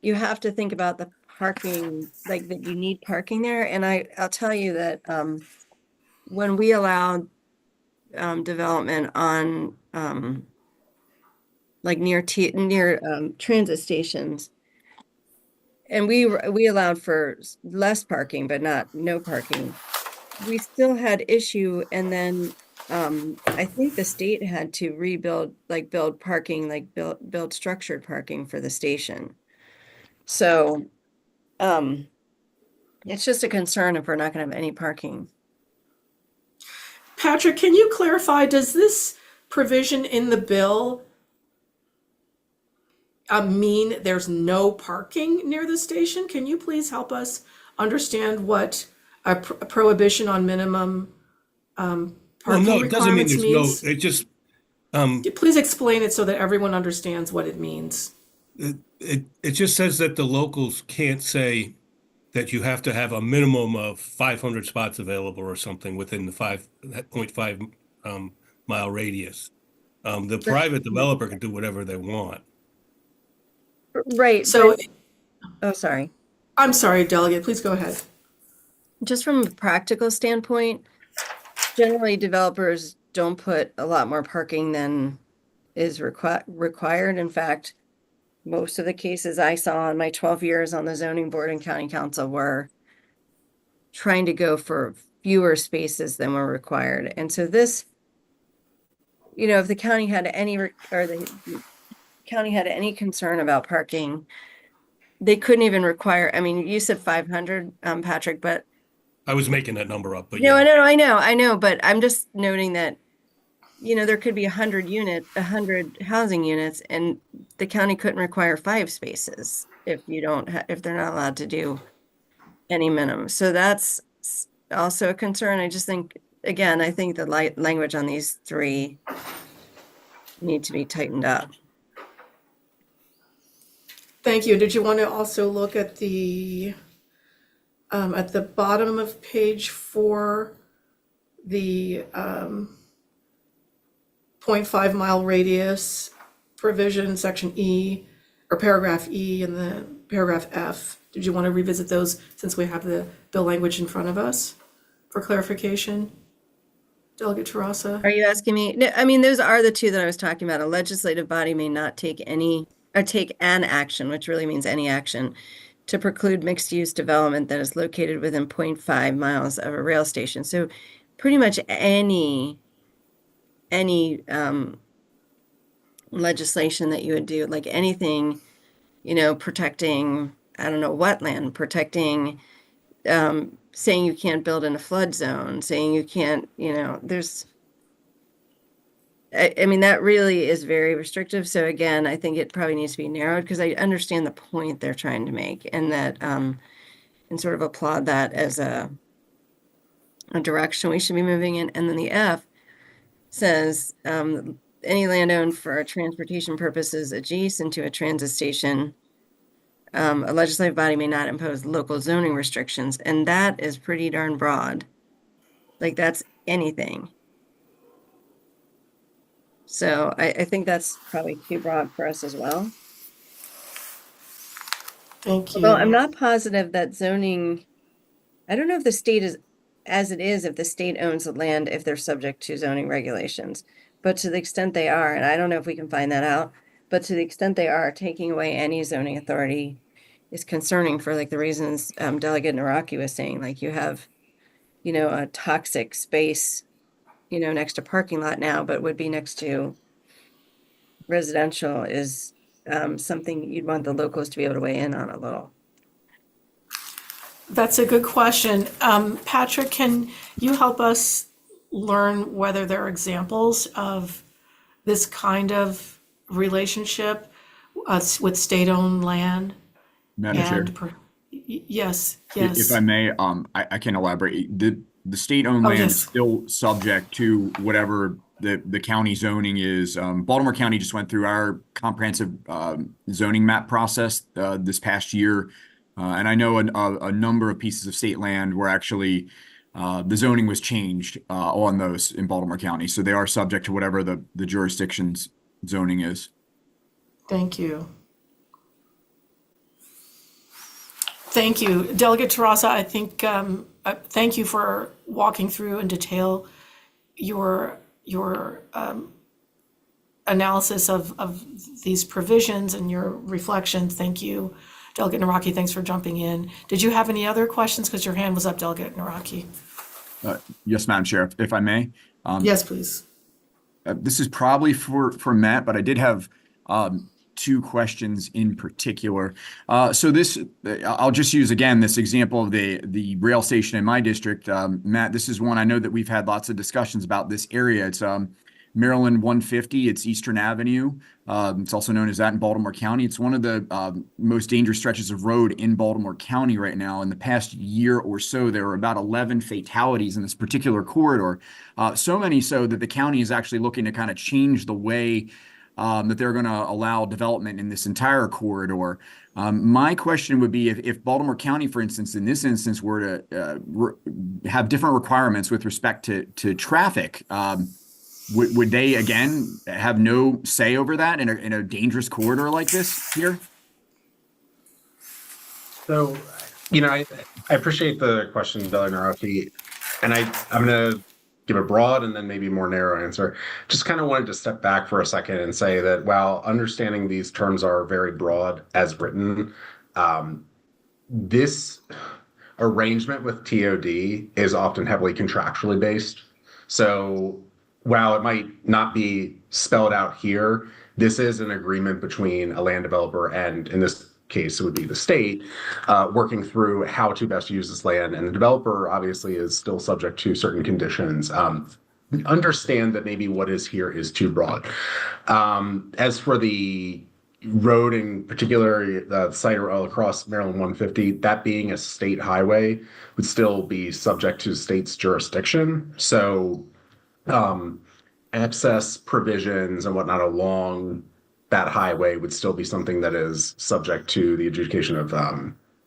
J: you have to think about the parking, like that you need parking there. And I'll tell you that when we allowed development on like near transit stations, and we allowed for less parking, but not no parking. We still had issue, and then I think the state had to rebuild, like build parking, like build structured parking for the station. So it's just a concern if we're not going to have any parking.
A: Patrick, can you clarify, does this provision in the bill mean there's no parking near the station? Can you please help us understand what a prohibition on minimum
K: Well,
A: parking
K: no, it doesn't mean
A: requirements
K: there's no,
A: means?
K: it just,
A: Please explain it so that everyone understands what it means.
K: it just says that the locals can't say that you have to have a minimum of 500 spots available or something within the 5.5 mile radius. The private developer can do whatever they want.
J: Right.
A: So,
J: Oh, sorry.
A: I'm sorry, Delegate, please go ahead.
J: Just from a practical standpoint, generally developers don't put a lot more parking than is required. In fact, most of the cases I saw in my 12 years on the zoning board and county council were trying to go for fewer spaces than were required. And so this, if the county had any, or the county had any concern about parking, they couldn't even require, I mean, you said 500, Patrick, but
K: I was making that number up, but
J: no,
K: yeah.
J: I know, but I'm just noting that, there could be 100 housing units, and the county couldn't require 5 spaces if if they're not allowed to do any minimum. So that's also a concern. I just think, again, I think the language on these 3 need to be tightened up.
A: Thank you. Did you want to also look at the bottom of page 4, the 0.5 mile radius provision, section E, or paragraph E and the paragraph F? Did you want to revisit those since we have the bill language in front of us for clarification? Delegate Tarasa?
J: Are you asking me? No, I mean, those are the 2 that I was talking about. A legislative body may not take any, or take an action, which really means any action, to preclude mixed-use development that is located within 0.5 miles of a rail station. So pretty much any legislation that you would do, like anything, protecting, I don't know, wetland, protecting saying you can't build in a flood zone, saying you can't, I mean, that really is very restrictive. So again, I think it probably needs to be narrowed because I understand the point they're trying to make and that, and sort of applaud that as a direction we should be moving in. And then the F says, any land owned for transportation purposes adjacent to a transit station, a legislative body may not impose local zoning restrictions. And that is pretty darn broad. Like that's anything. So I think that's probably too broad for us as well.
A: Thank you.
J: Well, I'm not positive that zoning, I don't know if the state is, as it is, if the state owns the land, if they're subject to zoning regulations. But to the extent they are, and I don't know if we can find that out, but to the extent they are, taking away any zoning authority is concerning for like the reasons Delegate Naraki was saying, like you have, a toxic space, next to parking lot now, but would be next to residential is something you'd want the locals to be able to weigh in on a little.
A: That's a good question. Patrick, can you help us learn whether there are examples of this kind of relationship with state-owned land?
M: Madam Chair.
A: Yes.
M: If I may, I can elaborate. The state-owned land is still subject to whatever the county zoning is. Baltimore County just went through our comprehensive zoning map process this past year. And I know a number of pieces of state land where actually the zoning was changed on those in Baltimore County. So they are subject to whatever the jurisdiction's zoning is.
A: Thank you. Thank you. Delegate Terrasa, I think, thank you for walking through in detail your analysis of these provisions and your reflections. Thank you. Delegate Naraki, thanks for jumping in. Did you have any other questions? Because your hand was up, Delegate Naraki.
M: Yes, Madam Chair, if I may.
A: Yes, please.
M: This is probably for Matt, but I did have two questions in particular. So this, I'll just use again this example of the rail station in my district. Matt, this is one I know that we've had lots of discussions about this area. It's Maryland 150. It's Eastern Avenue. It's also known as that in Baltimore County. It's one of the most dangerous stretches of road in Baltimore County right now. In the past year or so, there were about 11 fatalities in this particular corridor. So many so that the county is actually looking to kind of change the way that they're going to allow development in this entire corridor. My question would be if Baltimore County, for instance, in this instance, were to have different requirements with respect to traffic, would they again have no say over that in a dangerous corridor like this here?
L: So, I appreciate the question, Delegate Naraki, and I'm going to give a broad and then maybe more narrow answer. Just kind of wanted to step back for a second and say that while understanding these terms are very broad as written, this arrangement with TOD is often heavily contractually based. So while it might not be spelled out here, this is an agreement between a land developer and, in this case, it would be the state, working through how to best use this land. And the developer obviously is still subject to certain conditions. Understand that maybe what is here is too broad. As for the road in particular, the site across Maryland 150, that being a state highway would still be subject to the state's jurisdiction. So access provisions and whatnot along that highway would still be something that is subject to the adjudication of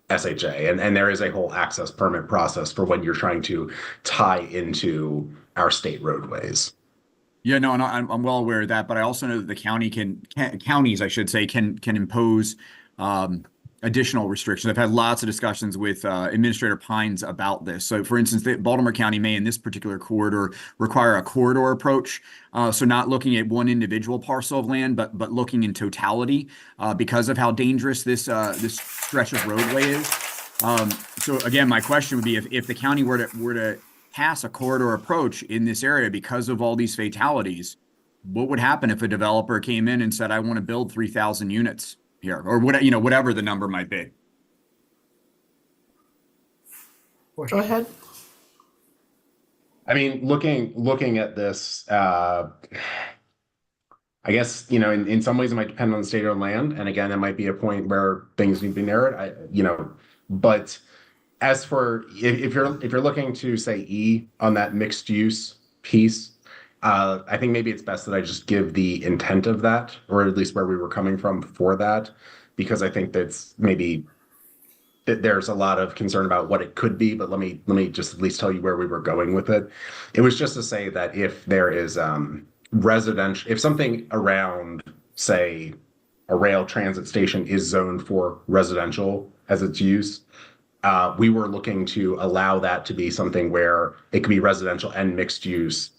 L: SHA. And there is a whole access permit process for when you're trying to tie into our state roadways.
M: Yeah, no, and I'm well aware of that, but I also know that the counties, I should say, can impose additional restrictions. I've had lots of discussions with Administrator Pines about this. So, for instance, Baltimore County may, in this particular corridor, require a corridor approach. So, not looking at one individual parcel of land, but looking in totality because of how dangerous this stretch of roadway is. So, again, my question would be if the county were to pass a corridor approach in this area because of all these fatalities, what would happen if a developer came in and said, "I want to build 3,000 units here," or whatever the number might be?
A: Go ahead.
L: I mean, looking at this, I guess, in some ways it might depend on the state-owned land. And again, it might be a point where things need to be narrowed, but as for, if you're looking to say E on that mixed use piece, I think maybe it's best that I just give the intent of that, or at least where we were coming from for that, because I think that's maybe that there's a lot of concern about what it could be, but let me just at least tell you where we were going with it. It was just to say that if there is residential, if something around, say, a rail transit station is zoned for residential as its use, we were looking to allow that to be something where it could be residential and mixed use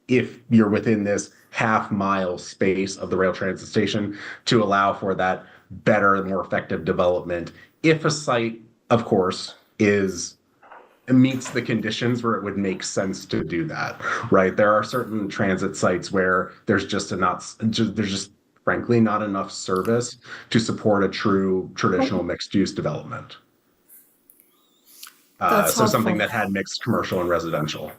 L: if you're within this half-mile space of the rail transit station, to allow for that better and more effective development. If a site, of course, meets the conditions where it would make sense to do that, right? There are certain transit sites where there's just frankly not enough service to support a true traditional mixed-use development. So something that had mixed commercial and residential.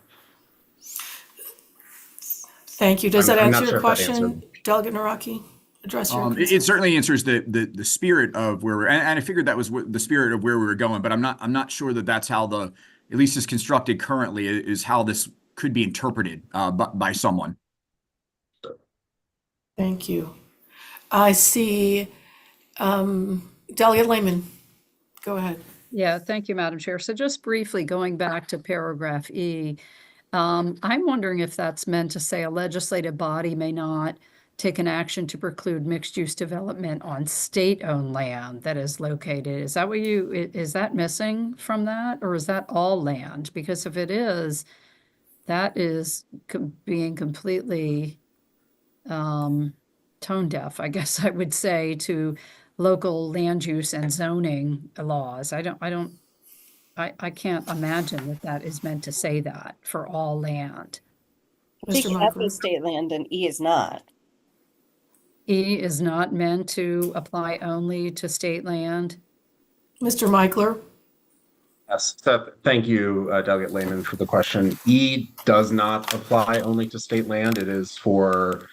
A: Thank you. Does that
L: I'm not
A: answer
L: sure
A: your
L: if that
A: question,
L: answered.
A: Delegate Naraki? Address your
M: It
A: concern?
M: certainly answers the spirit of where we're, and I figured that was the spirit of where we were going, but I'm not sure that that's how at least is constructed currently, is how this could be interpreted by someone.
A: Thank you. I see Delegate Lehman. Go ahead.
D: Yeah, thank you, Madam Chair. So just briefly going back to paragraph E, I'm wondering if that's meant to say a legislative body may not take an action to preclude mixed-use development on state-owned land that is located. Is that is that missing from that, or is that all land? Because if it is, that is being completely tone deaf, I guess I would say, to local land use and zoning laws. I can't imagine that that is meant to say that for all land.
A: Mr.
J: F
A: Michael.
J: is state land and E is not.
D: E is not meant to apply only to state land.
A: Mr. Michler.
L: Yes, so thank you, Delegate Lehman, for the question. E does not apply only to state land. It is for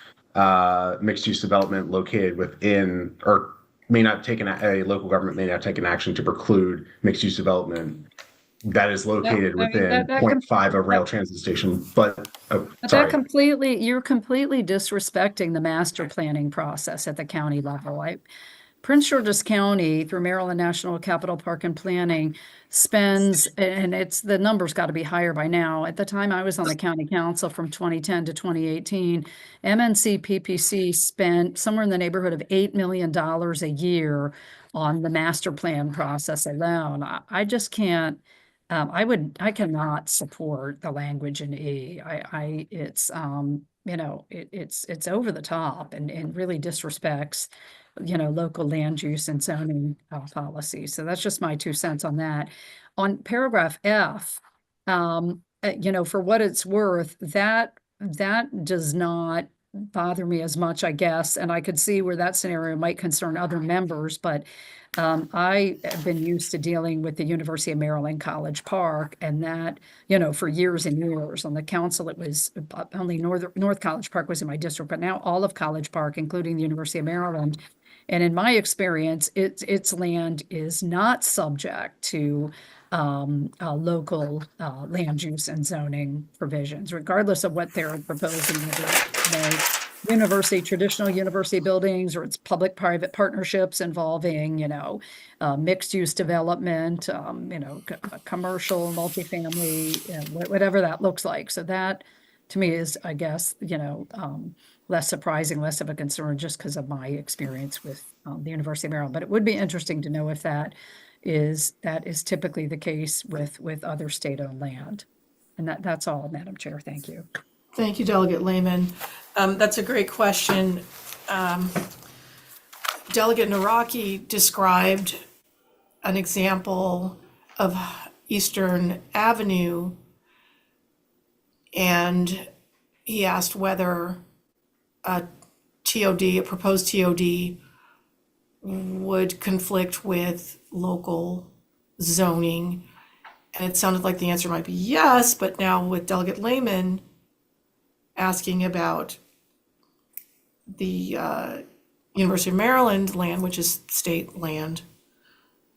L: mixed-use development located within, or a local government may not take an action to preclude mixed-use development that is located within 0.5 of rail transit station. But sorry.
D: You're completely disrespecting the master planning process at the county level. Prince George's County, through Maryland National Capital Park and Planning, spends, and the number's got to be higher by now. At the time I was on the county council from 2010 to 2018, MNC PPC spent somewhere in the neighborhood of $8 million a year on the master plan process alone. I just can't, I cannot support the language in E. It's over the top and really disrespects local land use and zoning policy. So that's just my 2 cents on that. On paragraph F, for what it's worth, that does not bother me as much, I guess. And I could see where that scenario might concern other members, but I have been used to dealing with the University of Maryland College Park, and that, for years and years on the council, it was only North College Park was in my district, but now all of College Park, including the University of Maryland. And in my experience, its land is not subject to local land use and zoning provisions, regardless of what they're proposing. Traditional university buildings, or it's public-private partnerships involving, mixed use development, commercial, multifamily, whatever that looks like. So that, to me, is, I guess, less surprising, less of a concern, just because of my experience with the University of Maryland. But it would be interesting to know if that is typically the case with other state-owned land. And that's all, Madam Chair. Thank you.
A: Thank you, Delegate Lehman. That's a great question. Delegate Naraki described an example of Eastern Avenue, and he asked whether a proposed TOD would conflict with local zoning. And it sounded like the answer might be yes, but now with Delegate Lehman asking about the University of Maryland land, which is state land,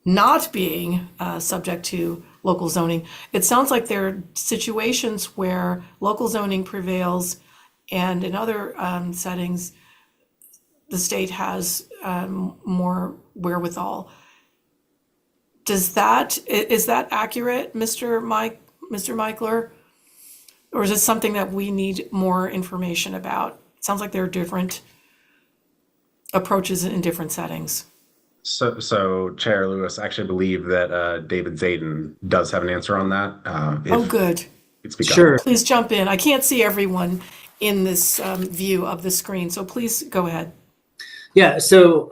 A: not being subject to local zoning, it sounds like there are situations where local zoning prevails, and in other settings, the state has more wherewithal. Is that accurate, Mr. Michler? Or is it something that we need more information about? It sounds like there are different approaches in different settings.
L: So Chair Lewis, I actually believe that David Zayden does have an answer on that.
A: Oh, good.
N: Sure.
A: Please jump in. I can't see everyone in this view of the screen, so please go ahead.
N: Yeah, so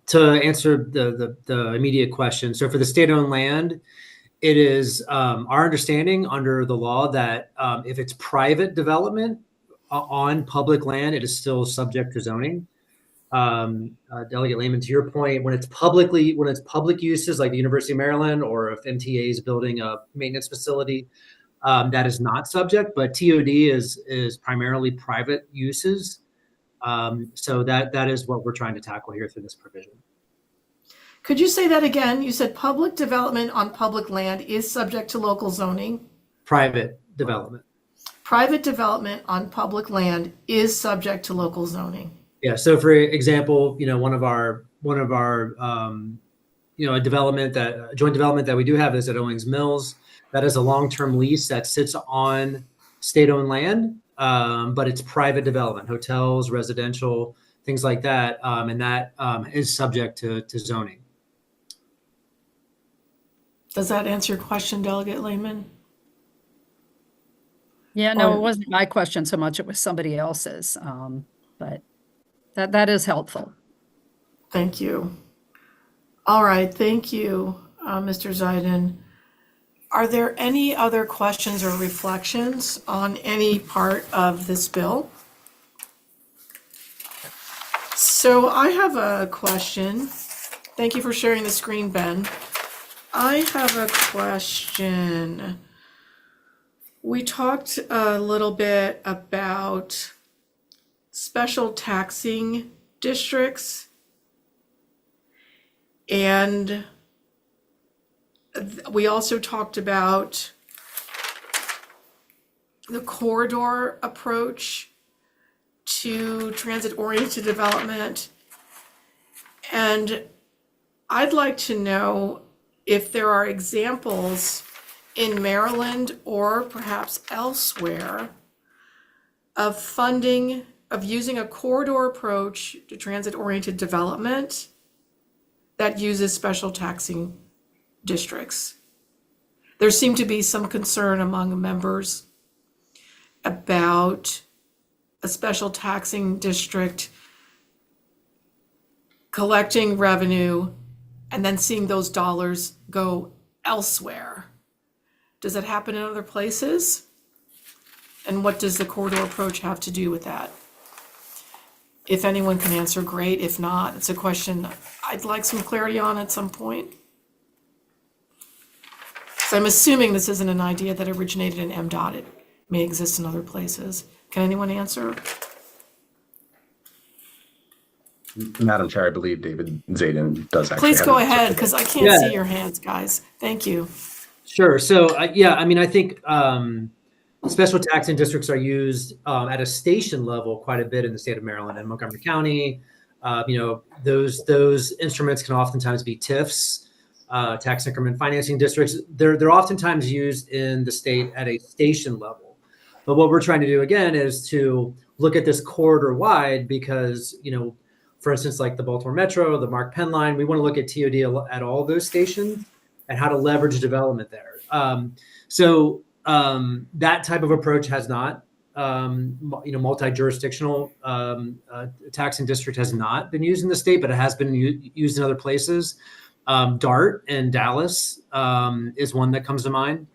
N: to answer the immediate question, so for the state-owned land, it is our understanding under the law that if it's private development on public land, it is still subject to zoning. Delegate Lehman, to your point, when it's public uses like the University of Maryland, or if MTA is building a maintenance facility, that is not subject, but TOD is primarily private uses. So that is what we're trying to tackle here through this provision.
A: Could you say that again? You said public development on public land is subject to local zoning.
N: Private development.
A: Private development on public land is subject to local zoning.
N: Yeah. So for example, one of our a joint development that we do have is at Owings Mills. That is a long-term lease that sits on state-owned land, but it's private development, hotels, residential, things like that, and that is subject to zoning.
A: Does that answer your question, Delegate Lehman?
D: Yeah, no, it wasn't my question so much, it was somebody else's, but that is helpful.
A: Thank you. All right, thank you, Mr. Zayden. Are there any other questions or reflections on any part of this bill? So I have a question. Thank you for sharing the screen, Ben. I have a question. We talked a little bit about special taxing districts, and we also talked about the corridor approach to transit-oriented development. And I'd like to know if there are examples in Maryland or perhaps elsewhere of funding, of using a corridor approach to transit-oriented development that uses special taxing districts. There seemed to be some concern among members about a special taxing district collecting revenue and then seeing those dollars go elsewhere. Does that happen in other places? And what does the corridor approach have to do with that? If anyone can answer, great. If not, it's a question I'd like some clarity on at some point. So I'm assuming this isn't an idea that originated in MDOT. It may exist in other places. Can anyone answer?
L: Madam Chair, I believe David Zayden does actually.
A: Please
L: have
A: go
L: an answer
A: ahead,
L: for
A: because
L: that.
A: I can't see your hands, guys. Thank you.
N: Sure. So I think special taxing districts are used at a station level quite a bit in the state of Maryland and Montgomery County. Those instruments can oftentimes be TIFs, tax increment financing districts. They're oftentimes used in the state at a station level. But what we're trying to do again is to look at this corridor wide because, for instance, like the Baltimore Metro, the Mark Penn line, we want to look at TOD at all those stations and how to leverage development there. That type of approach has not, multi-jurisdictional taxing district has not been used in the state, but it has been used in other places. DART in Dallas is one that comes to mind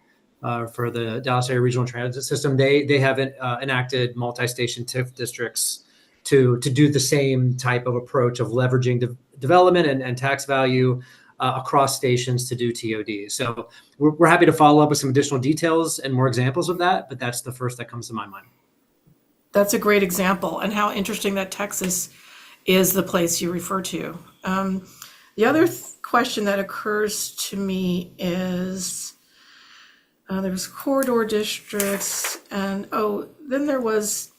N: for the Dallas Area Regional Transit System. They have enacted multi-station TIF districts to do the same type of approach of leveraging development and tax value across stations to do TOD. So we're happy to follow up with some additional details and more examples of that, but that's the first that comes to my mind.
A: That's a great example, and how interesting that Texas is the place you refer to. The other question that occurs to me is there's corridor districts, and then there was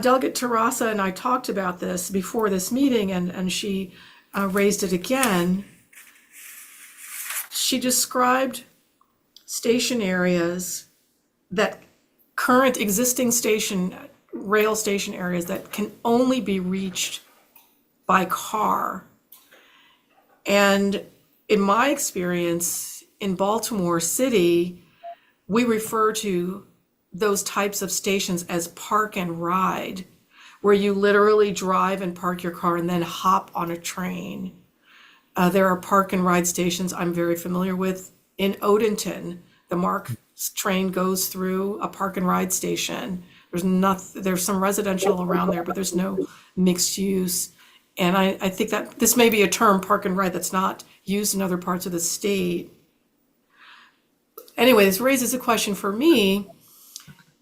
A: Delegate Terrassa and I talked about this before this meeting, and she raised it again. She described station areas that current existing rail station areas that can only be reached by car. And in my experience in Baltimore City, we refer to those types of stations as park and ride, where you literally drive and park your car and then hop on a train. There are park and ride stations I'm very familiar with in Odenton. The MARC train goes through a park and ride station. There's some residential around there, but there's no mixed use. And I think that this may be a term, park and ride, that's not used in other parts of the state. Anyway, this raises a question for me.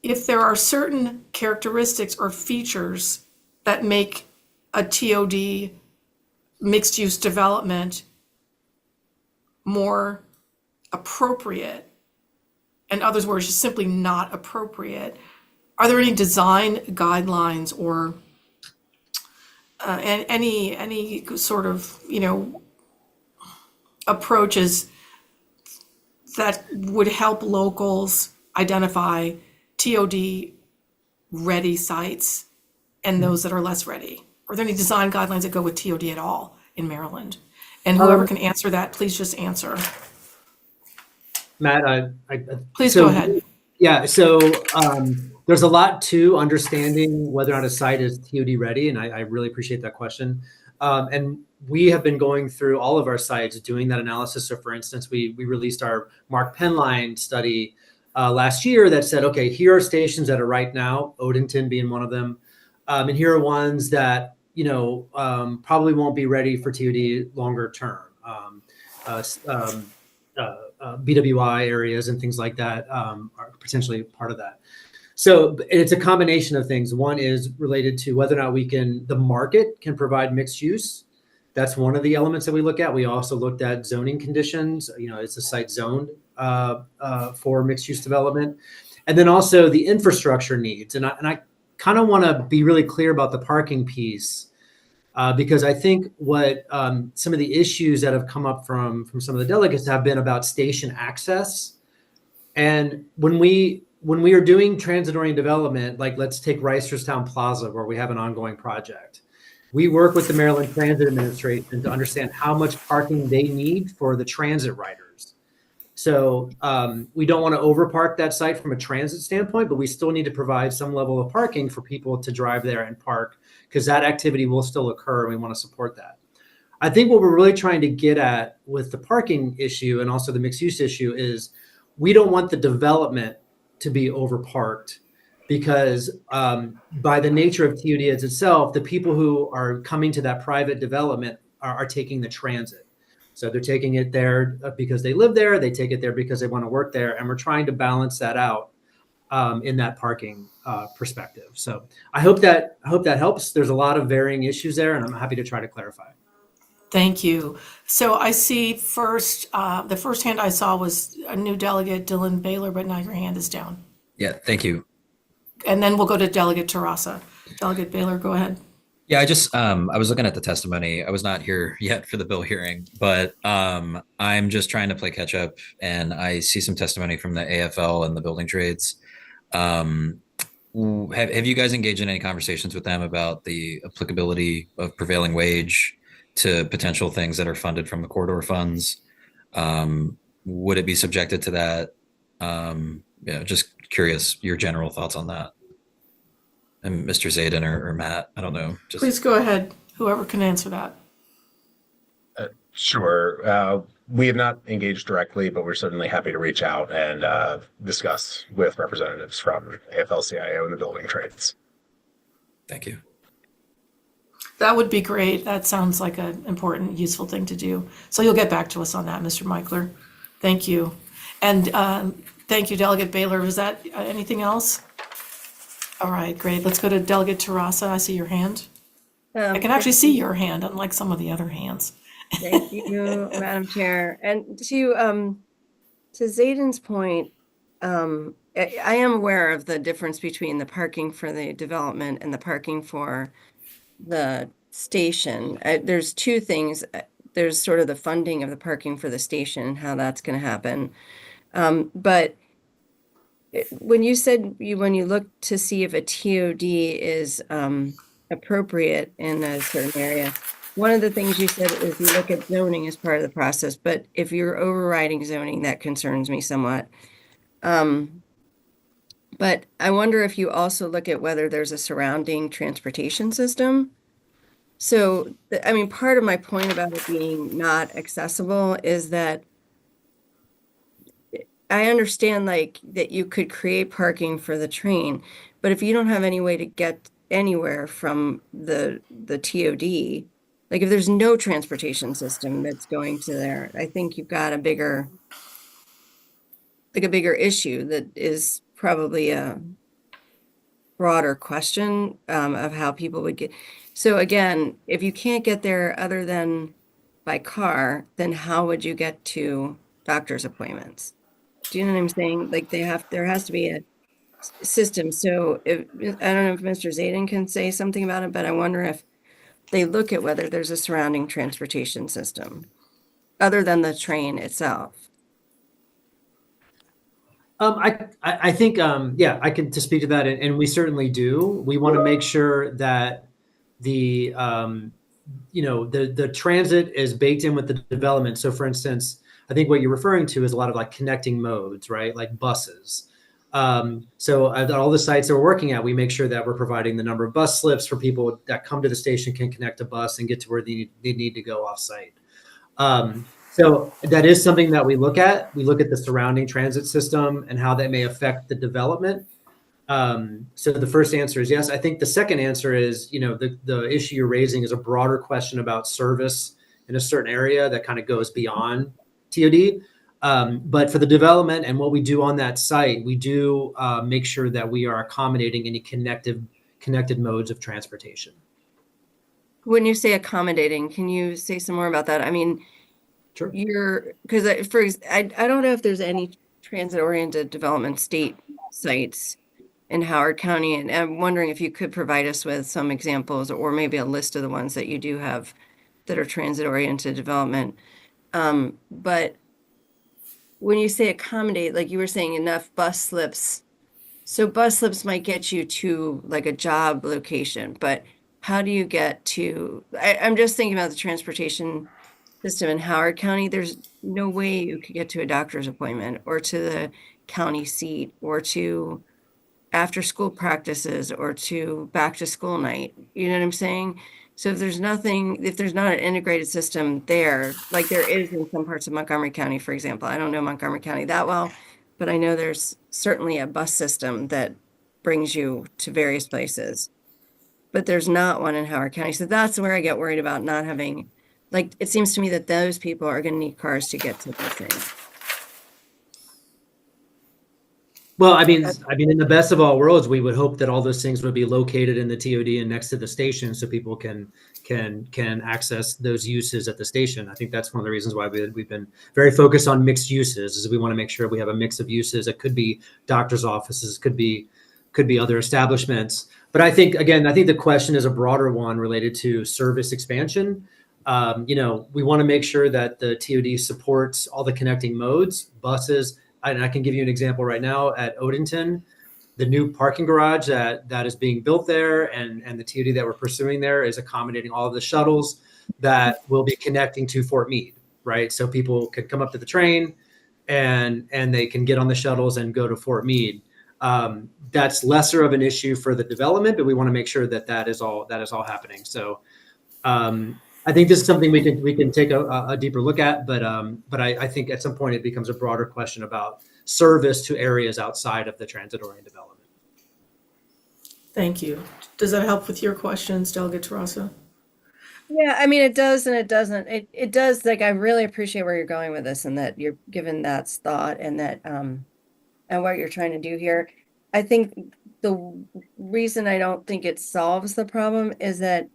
A: If there are certain characteristics or features that make a TOD mixed use development more appropriate, and others where it's just simply not appropriate, are there any design guidelines or any sort of, approaches that would help locals identify TOD ready sites and those that are less ready? Are there any design guidelines that go with TOD at all in Maryland? And whoever can answer that, please just answer.
N: Matt,
A: Please go ahead.
N: Yeah, so there's a lot to understanding whether or not a site is TOD ready, and I really appreciate that question. And we have been going through all of our sites doing that analysis. So for instance, we released our MARC Penline study last year that said, okay, here are stations that are right now, Odenton being one of them, and here are ones that probably won't be ready for TOD longer term. BWI areas and things like that are potentially part of that. So it's a combination of things. One is related to whether or not the market can provide mixed use. That's one of the elements that we look at. We also looked at zoning conditions. Is the site zoned for mixed use development? And then also the infrastructure needs. And I kind of want to be really clear about the parking piece. Because I think what some of the issues that have come up from some of the delegates have been about station access. And when we are doing transit-oriented development, like let's take Reisterstown Plaza, where we have an ongoing project, we work with the Maryland Transit Administration to understand how much parking they need for the transit riders. So we don't want to overpark that site from a transit standpoint, but we still need to provide some level of parking for people to drive there and park, because that activity will still occur and we want to support that. I think what we're really trying to get at with the parking issue and also the mixed use issue is we don't want the development to be overparked, because by the nature of TOD as itself, the people who are coming to that private development are taking the transit. So they're taking it there because they live there, they take it there because they want to work there, and we're trying to balance that out in that parking perspective. So I hope that helps. There's a lot of varying issues there, and I'm happy to try to clarify.
A: Thank you. So I see the first hand I saw was a new delegate, Dylan Baylor, but now your hand is down.
H: Yeah, thank you.
A: And then we'll go to Delegate Terrassa. Delegate Baylor, go ahead.
H: Yeah, I was looking at the testimony. I was not here yet for the bill hearing, but I'm just trying to play catch up, and I see some testimony from the AFL and the building trades. Have you guys engaged in any conversations with them about the applicability of prevailing wage to potential things that are funded from the corridor funds? Would it be subjected to that? Just curious your general thoughts on that. And Mr. Zayden or Matt, I don't know.
A: Please go ahead, whoever can answer that.
L: Sure. We have not engaged directly, but we're certainly happy to reach out and discuss with representatives from AFL-CIO and the building trades.
H: Thank you.
A: That would be great. That sounds like an important, useful thing to do. So you'll get back to us on that, Mr. Meikler. Thank you. And thank you, Delegate Baylor. Was that anything else? All right, great. Let's go to Delegate Terrasa. I see your hand. I can actually see your hand, unlike some of the other hands.
J: Thank you, Madam Chair. And to Zayden's point, I am aware of the difference between the parking for the development and the parking for the station. There's two things. There's sort of the funding of the parking for the station and how that's going to happen. But when you said when you look to see if a TOD is appropriate in a certain area, one of the things you said is you look at zoning as part of the process. But if you're overriding zoning, that concerns me somewhat. But I wonder if you also look at whether there's a surrounding transportation system. So, I mean, part of my point about it being not accessible is that I understand like that you could create parking for the train, but if you don't have any way to get anywhere from the TOD, like if there's no transportation system that's going to there, I think you've got a bigger issue that is probably a broader question of how people would get. So again, if you can't get there other than by car, then how would you get to doctor's appointments? Do you know what I'm saying? Like there has to be a system. So if, I don't know if Mr. Zayden can say something about it, but I wonder if they look at whether there's a surrounding transportation system other than the train itself.
N: I think, yeah, I can to speak to that, and we certainly do. We want to make sure that the, the transit is baked in with the development. So for instance, I think what you're referring to is a lot of like connecting modes, right? Like buses. So at all the sites that we're working at, we make sure that we're providing the number of bus slips for people that come to the station can connect a bus and get to where they need to go off site. So that is something that we look at. We look at the surrounding transit system and how that may affect the development. So the first answer is yes. I think the second answer is, the issue you're raising is a broader question about service in a certain area that kind of goes beyond TOD. But for the development and what we do on that site, we do make sure that we are accommodating any connected modes of transportation.
J: When you say accommodating, can you say some more about that? I mean,
N: sure.
J: Because I don't know if there's any transit-oriented development state sites in Howard County, and I'm wondering if you could provide us with some examples or maybe a list of the ones that you do have that are transit-oriented development. But when you say accommodate, like you were saying, enough bus slips. So bus slips might get you to like a job location, but how do you get to, I'm just thinking about the transportation system in Howard County. There's no way you could get to a doctor's appointment or to the county seat or to after school practices or to back to school night. You know what I'm saying? So if there's not an integrated system there, like there is in some parts of Montgomery County, for example, I don't know Montgomery County that well, but I know there's certainly a bus system that brings you to various places, but there's not one in Howard County. So that's where I get worried about not having, like, it seems to me that those people are going to need cars to get to those things.
N: Well, I mean, in the best of all worlds, we would hope that all those things would be located in the TOD and next to the station, so people can access those uses at the station. I think that's one of the reasons why we've been very focused on mixed uses, is we want to make sure we have a mix of uses. It could be doctors' offices, could be other establishments. But I think the question is a broader one related to service expansion. We want to make sure that the TOD supports all the connecting modes, buses. And I can give you an example right now at Odenton, the new parking garage that is being built there and the TOD that we're pursuing there is accommodating all of the shuttles that will be connecting to Fort Meade, right? So people can come up to the train and they can get on the shuttles and go to Fort Meade. That's lesser of an issue for the development, but we want to make sure that is all happening. So I think this is something we can take a deeper look at, but I think at some point it becomes a broader question about service to areas outside of the transit-oriented development.
A: Thank you. Does that help with your questions, Delegate Terrasa?
J: Yeah, I mean, it does and it doesn't. It does, like, I really appreciate where you're going with this and that you're given that thought and that, and what you're trying to do here. I think the reason I don't think it solves the problem is that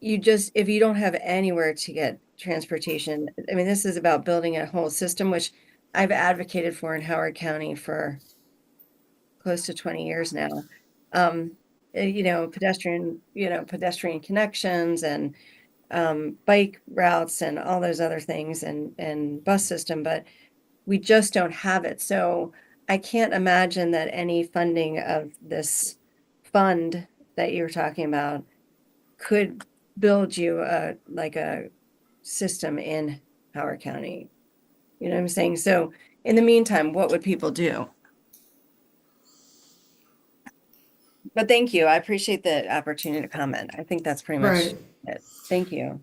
J: if you don't have anywhere to get transportation, I mean, this is about building a whole system, which I've advocated for in Howard County for close to 20 years now. Pedestrian connections and bike routes and all those other things and bus system, but we just don't have it. So I can't imagine that any funding of this fund that you're talking about could build you a system in Howard County. You know what I'm saying? So in the meantime, what would people do? But thank you. I appreciate the opportunity to comment. I think that's pretty much
A: Right.
J: it. Thank you.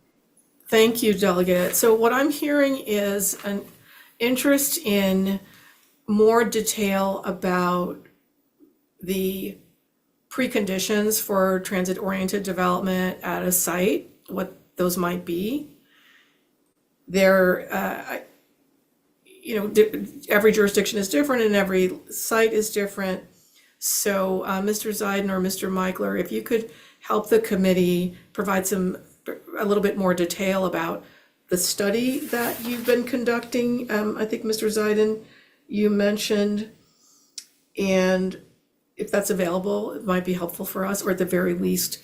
A: Thank you, Delegate. So what I'm hearing is an interest in more detail about the preconditions for transit-oriented development at a site, what those might be. Every jurisdiction is different and every site is different. So Mr. Zeiden or Mr. Michler, if you could help the committee provide a little bit more detail about the study that you've been conducting. I think Mr. Zeiden, you mentioned, and if that's available, it might be helpful for us, or at the very least,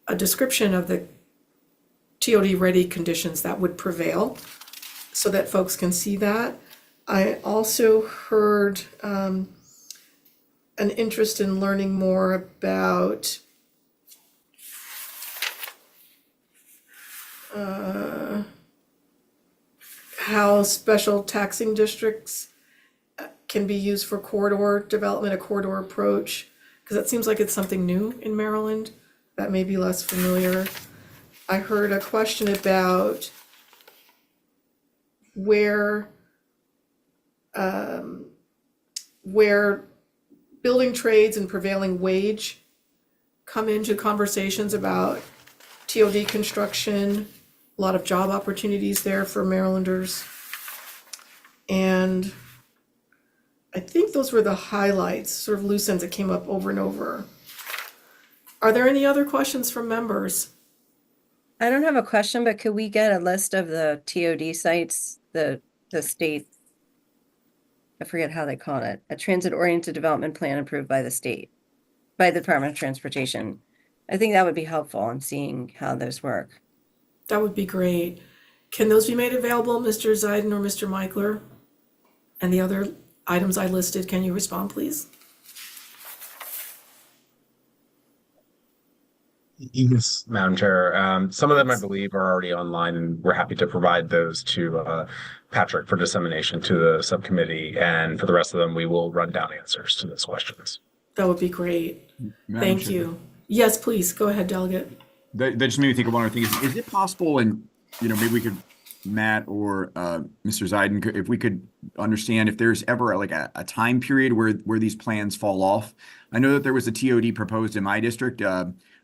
A: a description of the TOD ready conditions that would prevail so that folks can see that. I also heard an interest in learning more about how special taxing districts can be used for corridor development, a corridor approach, because it seems like it's something new in Maryland that may be less familiar. I heard a question about where building trades and prevailing wage come into conversations about TOD construction, a lot of job opportunities there for Marylanders. And I think those were the highlights, sort of loose ends that came up over and over. Are there any other questions from members?
J: I don't have a question, but could we get a list of the TOD sites, the state, I forget how they call it, a transit-oriented development plan approved by the state, by the Department of Transportation? I think that would be helpful in seeing how those work.
A: That would be great. Can those be made available, Mr. Zeiden or Mr. Michler? And the other items I listed, can you respond, please?
L: Yes, Madam Chair. Some of them, I believe, are already online, and we're happy to provide those to Patrick for dissemination to the subcommittee. And for the rest of them, we will run down answers to those questions.
A: That would be great.
M: Madam
A: Thank
M: Chair,
A: you. Yes, please, go ahead, Delegate.
M: That just made me think of one other thing. Is it possible, and maybe we could, Matt or Mr. Zeiden, if we could understand if there's ever like a time period where these plans fall off? I know that there was a TOD proposed in my district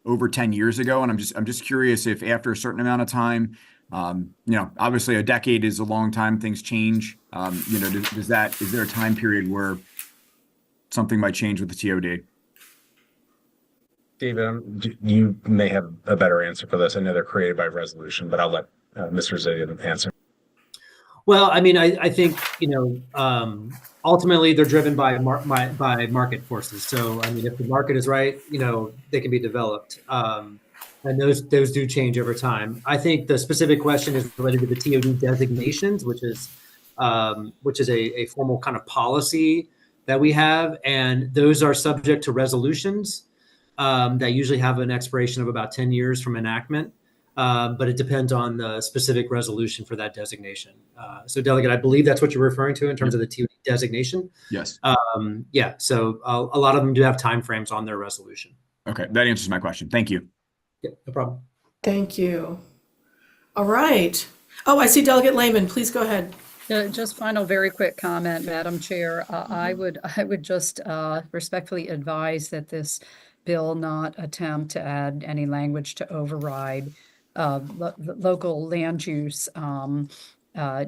M: over 10 years ago, and I'm just curious if after a certain amount of time, obviously a decade is a long time, things change. Is there a time period where something might change with the TOD?
L: David, you may have a better answer for this. I know they're created by resolution, but I'll let Mr. Zeiden answer.
N: Well, I mean, I think, ultimately they're driven by market forces. So, I mean, if the market is right, they can be developed. And those do change over time. I think the specific question is related to the TOD designations, which is a formal kind of policy that we have. And those are subject to resolutions that usually have an expiration of about 10 years from enactment. But it depends on the specific resolution for that designation. So, Delegate, I believe that's what you're referring to in terms of the TOD designation.
M: Yes.
N: Yeah. So a lot of them do have timeframes on their resolution.
M: Okay, that answers my question. Thank you.
N: Yeah, no problem.
A: Thank you. All right. Oh, I see Delegate Lehman. Please go ahead.
D: Just final, very quick comment, Madam Chair. I would just respectfully advise that this bill not attempt to add any language to override local land use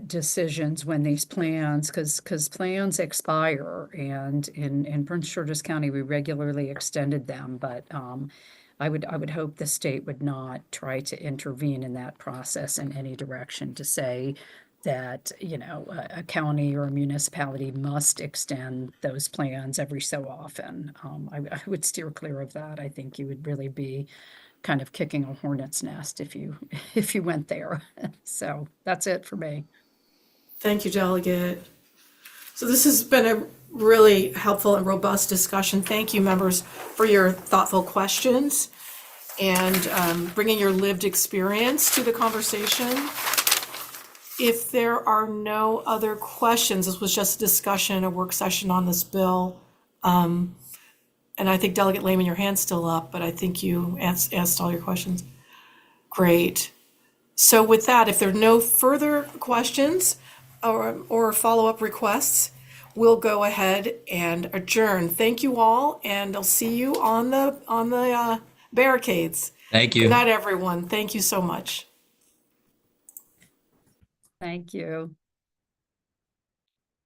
D: decisions when these plans, because plans expire, and in Prince George's County, we regularly extended them, but I would hope the state would not try to intervene in that process in any direction to say that, you know, a county or a municipality must extend those plans every so often. I would steer clear of that. I think you would really be kind of kicking a hornet's nest if you went there. So that's it for me.
A: Thank you, Delegate. So this has been a really helpful and robust discussion. Thank you, members, for your thoughtful questions and bringing your lived experience to the conversation. If there are no other questions, this was just a discussion, a work session on this bill. And I think Delegate Lehman, your hand's still up, but I think you asked all your questions. Great. So with that, if there are no further questions or follow-up requests, we'll go ahead and adjourn. Thank you all, and I'll see you on the barricades.
H: Thank you.
A: Good night, everyone. Thank you so much.
D: Thank you.